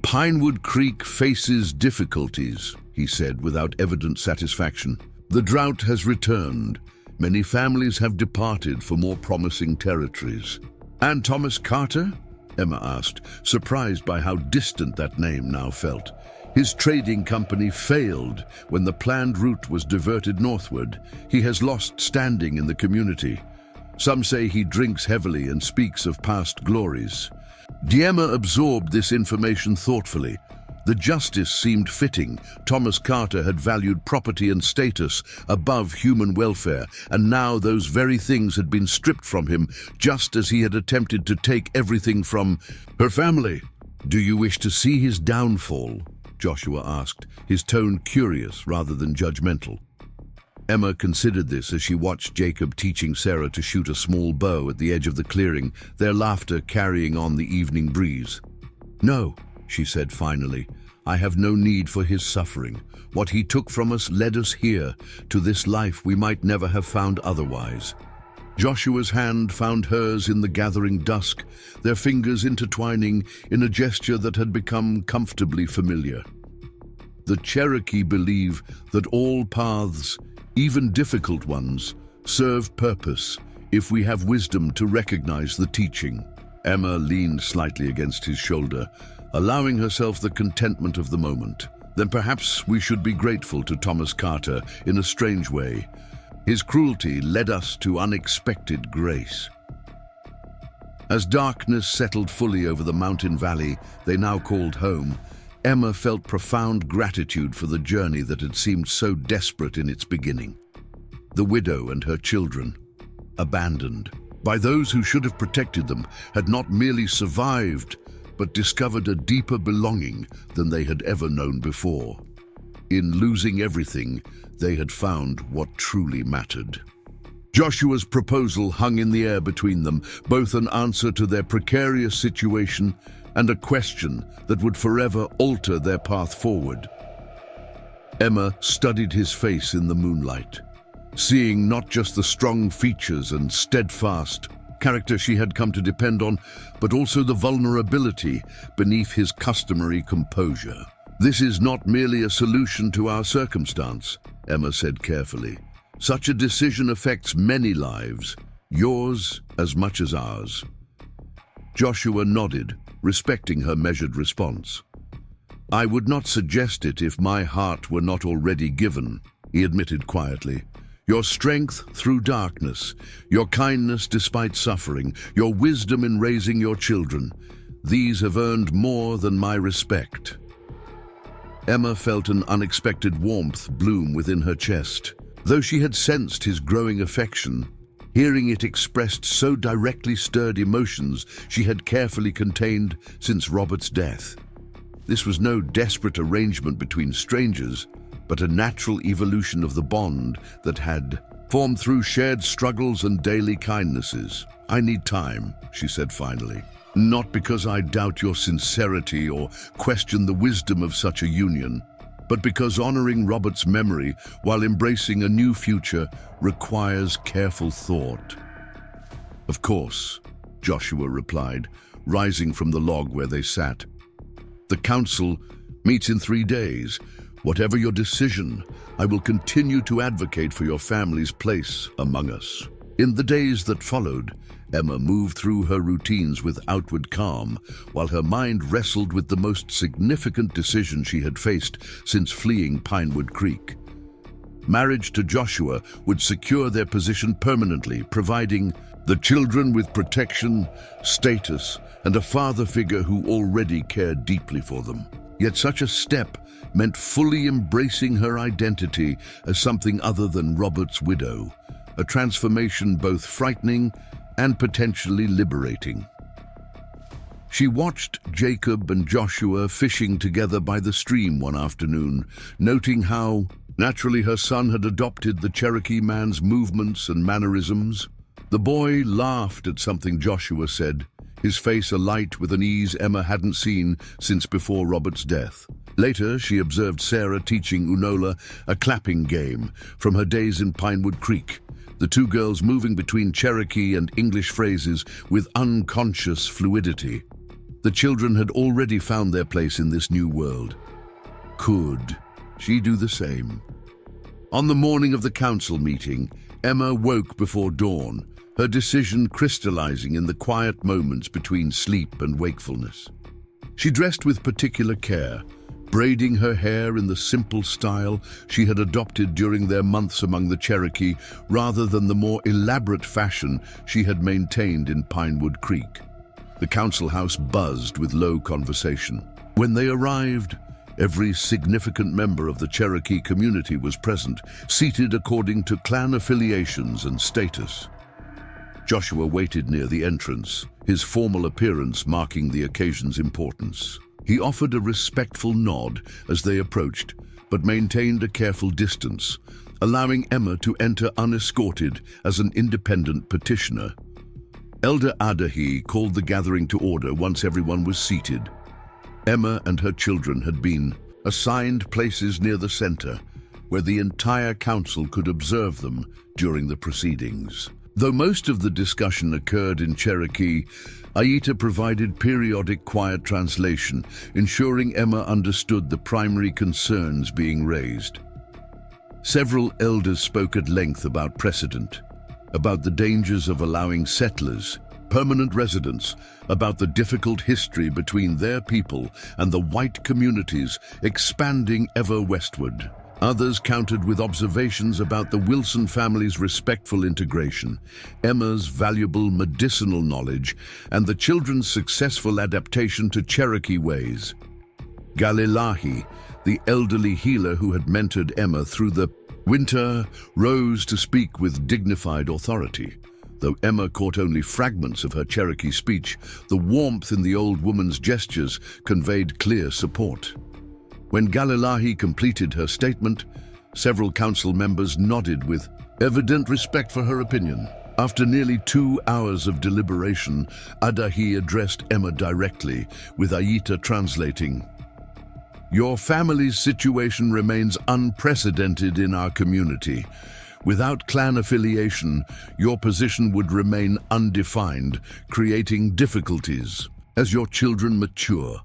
"Pinewood Creek faces difficulties," he said without evident satisfaction. "The drought has returned. Many families have departed for more promising territories." "And Thomas Carter?" Emma asked, surprised by how distant that name now felt. "His trading company failed when the planned route was diverted northward. He has lost standing in the community. Some say he drinks heavily and speaks of past glories." Emma absorbed this information thoughtfully. The justice seemed fitting. Thomas Carter had valued property and status above human welfare, and now those very things had been stripped from him, just as he had attempted to take everything from her family. "Do you wish to see his downfall?" Joshua asked, his tone curious rather than judgmental. Emma considered this as she watched Jacob teaching Sarah to shoot a small bow at the edge of the clearing, their laughter carrying on the evening breeze. "No," she said finally, "I have no need for his suffering. What he took from us led us here, to this life we might never have found otherwise." Joshua's hand found hers in the gathering dusk, their fingers intertwining in a gesture that had become comfortably familiar. The Cherokee believe that all paths, even difficult ones, serve purpose if we have wisdom to recognize the teaching. Emma leaned slightly against his shoulder, allowing herself the contentment of the moment. "Then perhaps we should be grateful to Thomas Carter in a strange way. His cruelty led us to unexpected grace." As darkness settled fully over the mountain valley they now called home, Emma felt profound gratitude for the journey that had seemed so desperate in its beginning. The widow and her children, abandoned by those who should have protected them, had not merely survived, but discovered a deeper belonging than they had ever known before. In losing everything, they had found what truly mattered. Joshua's proposal hung in the air between them, both an answer to their precarious situation and a question that would forever alter their path forward. Emma studied his face in the moonlight, seeing not just the strong features and steadfast character she had come to depend on, but also the vulnerability beneath his customary composure. "This is not merely a solution to our circumstance," Emma said carefully. "Such a decision affects many lives, yours as much as ours." Joshua nodded, respecting her measured response. "I would not suggest it if my heart were not already given," he admitted quietly. Your strength through darkness, your kindness despite suffering, your wisdom in raising your children, these have earned more than my respect." Emma felt an unexpected warmth bloom within her chest. Though she had sensed his growing affection, hearing it expressed so directly stirred emotions she had carefully contained since Robert's death. This was no desperate arrangement between strangers, but a natural evolution of the bond that had formed through shared struggles and daily kindnesses. "I need time," she said finally. "Not because I doubt your sincerity or question the wisdom of such a union, but because honoring Robert's memory while embracing a new future requires careful thought." "Of course," Joshua replied, rising from the log where they sat. "The council meets in 3 days. Whatever your decision, I will continue to advocate for your family's place among us." In the days that followed, Emma moved through her routines with outward calm, while her mind wrestled with the most significant decision she had faced since fleeing Pinewood Creek. Marriage to Joshua would secure their position permanently, providing the children with protection, status, and a father figure who already cared deeply for them. Yet such a step meant fully embracing her identity as something other than Robert's widow, a transformation both frightening and potentially liberating. She watched Jacob and Joshua fishing together by the stream one afternoon, noting how naturally her son had adopted the Cherokee man's movements and mannerisms. The boy laughed at something Joshua said, his face alight with an ease Emma hadn't seen since before Robert's death. Later, she observed Sarah teaching Unola a clapping game from her days in Pinewood Creek, the two girls moving between Cherokee and English phrases with unconscious fluidity. The children had already found their place in this new world. Could she do the same? On the morning of the council meeting, Emma woke before dawn, her decision crystallizing in the quiet moments between sleep and wakefulness. She dressed with particular care, braiding her hair in the simple style she had adopted during their months among the Cherokee rather than the more elaborate fashion she had maintained in Pinewood Creek. The council house buzzed with low conversation. When they arrived, every significant member of the Cherokee community was present, seated according to clan affiliations and status. Joshua waited near the entrance, his formal appearance marking the occasion's importance. He offered a respectful nod as they approached, but maintained a careful distance, allowing Emma to enter unescorted as an independent petitioner. Elder Adahi called the gathering to order once everyone was seated. Emma and her children had been assigned places near the center, where the entire council could observe them during the proceedings. Though most of the discussion occurred in Cherokee, Aita provided periodic quiet translation, ensuring Emma understood the primary concerns being raised. Several elders spoke at length about precedent, about the dangers of allowing settlers, permanent residents, about the difficult history between their people and the white communities expanding ever westward. Others countered with observations about the Wilson family's respectful integration, Emma's valuable medicinal knowledge, and the children's successful adaptation to Cherokee ways. Galilahi, the elderly healer who had mentored Emma through the winter, rose to speak with dignified authority. Though Emma caught only fragments of her Cherokee speech, the warmth in the old woman's gestures conveyed clear support. When Galilahi completed her statement, several council members nodded with evident respect for her opinion. After nearly 2 hours of deliberation, Adahi addressed Emma directly, with Aita translating. "Your family's situation remains unprecedented in our community. Without clan affiliation, your position would remain undefined, creating difficulties. As your children mature,"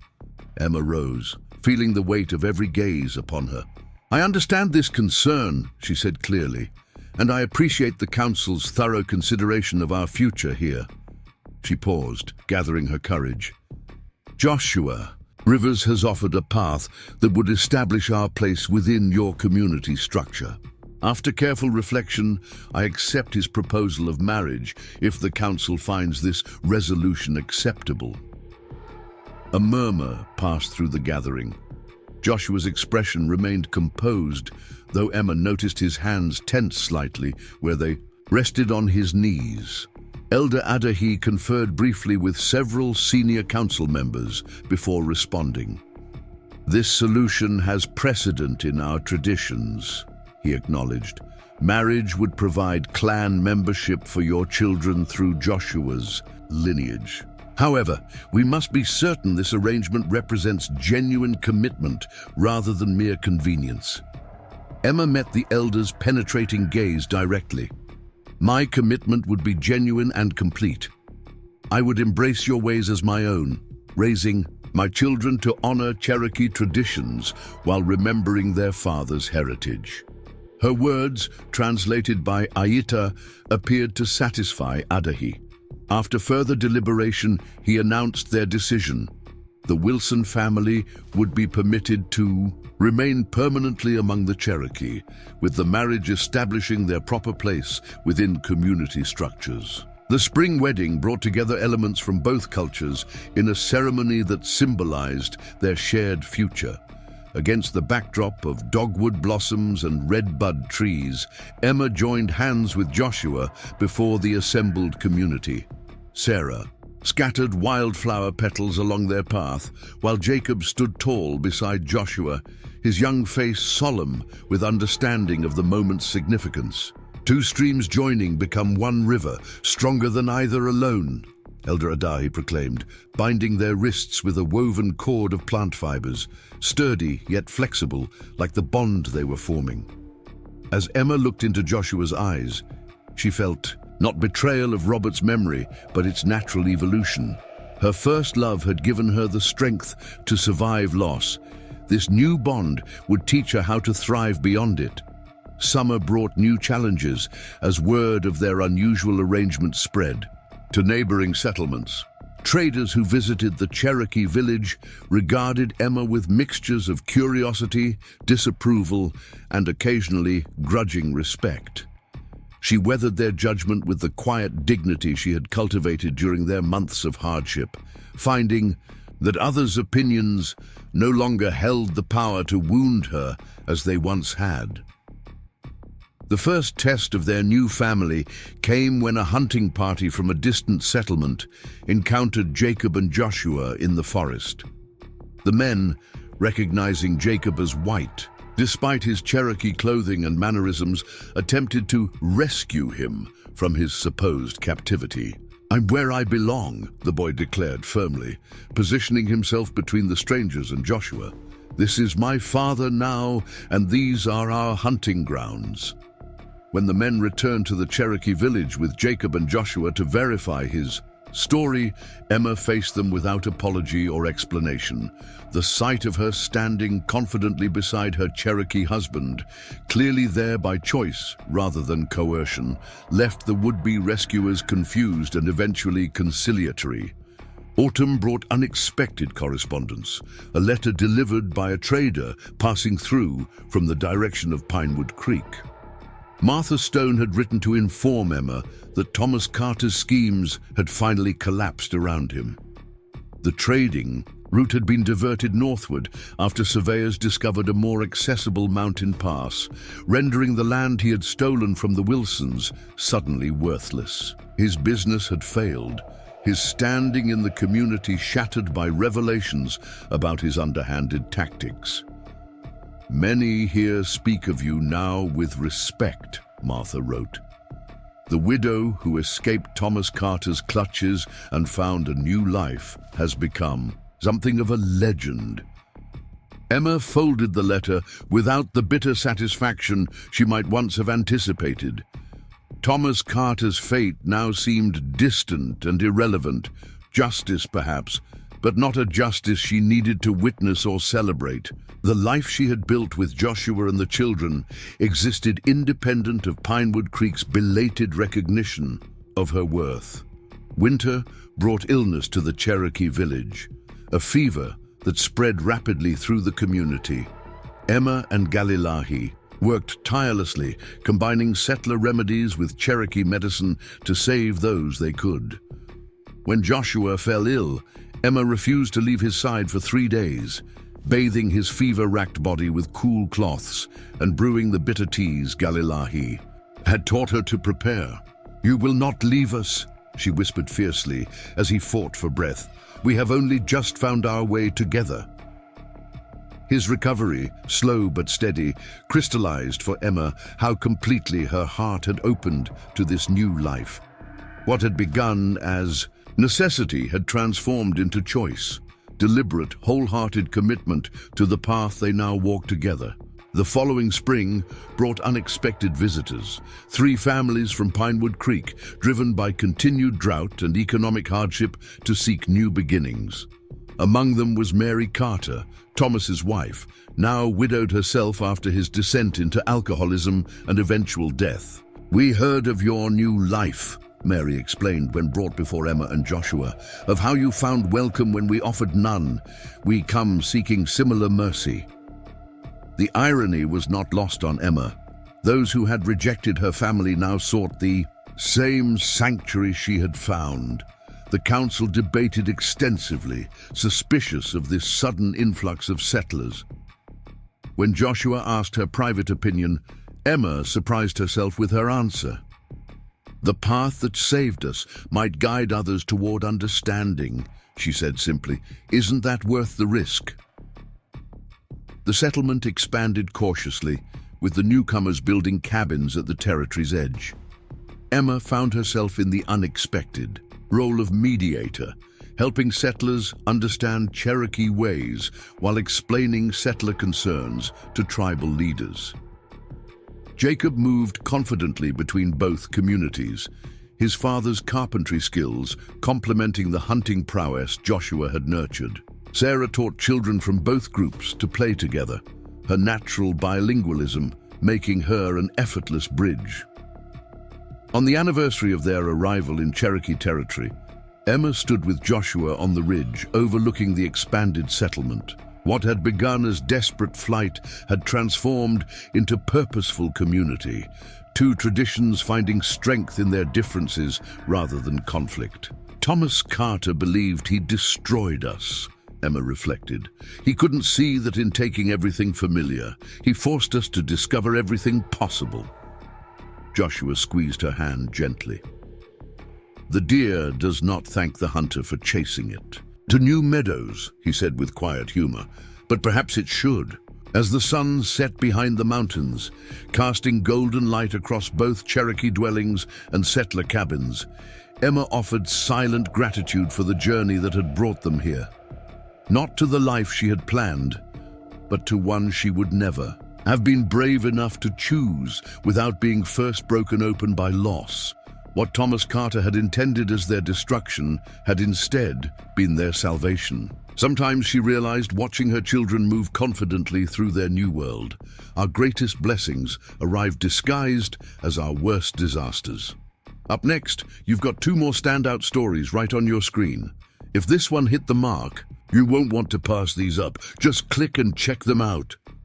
Emma rose, feeling the weight of every gaze upon her. "I understand this concern," she said clearly, "and I appreciate the council's thorough consideration of our future here." She paused, gathering her courage. "Joshua, Rivers has offered a path that would establish our place within your community structure. After careful reflection, I accept his proposal of marriage if the council finds this resolution acceptable." A murmur passed through the gathering. Joshua's expression remained composed, though Emma noticed his hands tense slightly where they rested on his knees. Elder Adahi conferred briefly with several senior council members before responding. "This solution has precedent in our traditions," he acknowledged. "Marriage would provide clan membership for your children through Joshua's lineage. However, we must be certain this arrangement represents genuine commitment rather than mere convenience." Emma met the elder's penetrating gaze directly. "My commitment would be genuine and complete. I would embrace your ways as my own, raising my children to honor Cherokee traditions while remembering their father's heritage." Her words, translated by Aita, appeared to satisfy Adahi. After further deliberation, he announced their decision. The Wilson family would be permitted to remain permanently among the Cherokee, with the marriage establishing their proper place within community structures. The spring wedding brought together elements from both cultures in a ceremony that symbolized their shared future. Against the backdrop of dogwood blossoms and redbud trees, Emma joined hands with Joshua before the assembled community. Sarah scattered wildflower petals along their path, while Jacob stood tall beside Joshua, his young face solemn with understanding of the moment's significance. "Two streams joining become one river, stronger than either alone," Elder Adahi proclaimed, binding their wrists with a woven cord of plant fibers, sturdy yet flexible, like the bond they were forming. As Emma looked into Joshua's eyes, she felt not betrayal of Robert's memory, but its natural evolution. Her first love had given her the strength to survive loss. This new bond would teach her how to thrive beyond it. Summer brought new challenges as word of their unusual arrangement spread to neighboring settlements. Traders who visited the Cherokee village regarded Emma with mixtures of curiosity, disapproval, and occasionally grudging respect. She weathered their judgment with the quiet dignity she had cultivated during their months of hardship, finding that others' opinions no longer held the power to wound her as they once had. The first test of their new family came when a hunting party from a distant settlement encountered Jacob and Joshua in the forest. The men, recognizing Jacob as white, despite his Cherokee clothing and mannerisms, attempted to rescue him from his supposed captivity. "I'm where I belong," the boy declared firmly, positioning himself between the strangers and Joshua. "This is my father now, and these are our hunting grounds." When the men returned to the Cherokee village with Jacob and Joshua to verify his story, Emma faced them without apology or explanation. The sight of her standing confidently beside her Cherokee husband, clearly there by choice rather than coercion, left the would-be rescuers confused and eventually conciliatory. Autumn brought unexpected correspondence, a letter delivered by a trader passing through from the direction of Pinewood Creek. Martha Stone had written to inform Emma that Thomas Carter's schemes had finally collapsed around him. The trading route had been diverted northward after surveyors discovered a more accessible mountain pass, rendering the land he had stolen from the Wilsons suddenly worthless. His business had failed, his standing in the community shattered by revelations about his underhanded tactics. "Many here speak of you now with respect," Martha wrote. The widow who escaped Thomas Carter's clutches and found a new life has become something of a legend. Emma folded the letter without the bitter satisfaction she might once have anticipated. Thomas Carter's fate now seemed distant and irrelevant. Justice, perhaps, but not a justice she needed to witness or celebrate. The life she had built with Joshua and the children existed independent of Pinewood Creek's belated recognition of her worth. Winter brought illness to the Cherokee village, a fever that spread rapidly through the community. Emma and Galilahi, worked tirelessly, combining settler remedies with Cherokee medicine to save those they could. When Joshua fell ill, Emma refused to leave his side for 3 days, bathing his fever-racked body with cool cloths and brewing the bitter teas Galilahi had taught her to prepare. "You will not leave us," she whispered fiercely as he fought for breath. "We have only just found our way together." His recovery, slow but steady, crystallized for Emma how completely her heart had opened to this new life. What had begun as necessity had transformed into choice, deliberate, wholehearted commitment to the path they now walked together. The following spring brought unexpected visitors. 3 families from Pinewood Creek, driven by continued drought and economic hardship to seek new beginnings. Among them was Mary Carter, Thomas's wife, now widowed herself after his descent into alcoholism and eventual death. "We heard of your new life," Mary explained when brought before Emma and Joshua, "of how you found welcome when we offered none. We come seeking similar mercy." The irony was not lost on Emma. Those who had rejected her family now sought the same sanctuary she had found. The council debated extensively, suspicious of this sudden influx of settlers. When Joshua asked her private opinion, Emma surprised herself with her answer. "The path that saved us might guide others toward understanding," she said simply. "Isn't that worth the risk?" The settlement expanded cautiously, with the newcomers building cabins at the territory's edge. Emma found herself in the unexpected role of mediator, helping settlers understand Cherokee ways while explaining settler concerns to tribal leaders. Jacob moved confidently between both communities, his father's carpentry skills complementing the hunting prowess Joshua had nurtured. Sarah taught children from both groups to play together, her natural bilingualism making her an effortless bridge. On the anniversary of their arrival in Cherokee territory, Emma stood with Joshua on the ridge overlooking the expanded settlement. What had begun as desperate flight had transformed into purposeful community, 2 traditions finding strength in their differences rather than conflict. "Thomas Carter believed he destroyed us," Emma reflected. "He couldn't see that in taking everything familiar, he forced us to discover everything possible." Joshua squeezed her hand gently. "The deer does not thank the hunter for chasing it. To new meadows," he said with quiet humor, "but perhaps it should." As the sun set behind the mountains, casting golden light across both Cherokee dwellings and settler cabins, Emma offered silent gratitude for the journey that had brought them here. Not to the life she had planned, but to one she would never have been brave enough to choose without being first broken open by loss. What Thomas Carter had intended as their destruction had instead been their salvation. Sometimes she realized, watching her children move confidently through their new world, our greatest blessings arrive disguised as our worst disasters. Up next, you've got 2 more standout stories right on your screen. If this one hit the mark, you won't want to pass these up. Just click and check them out.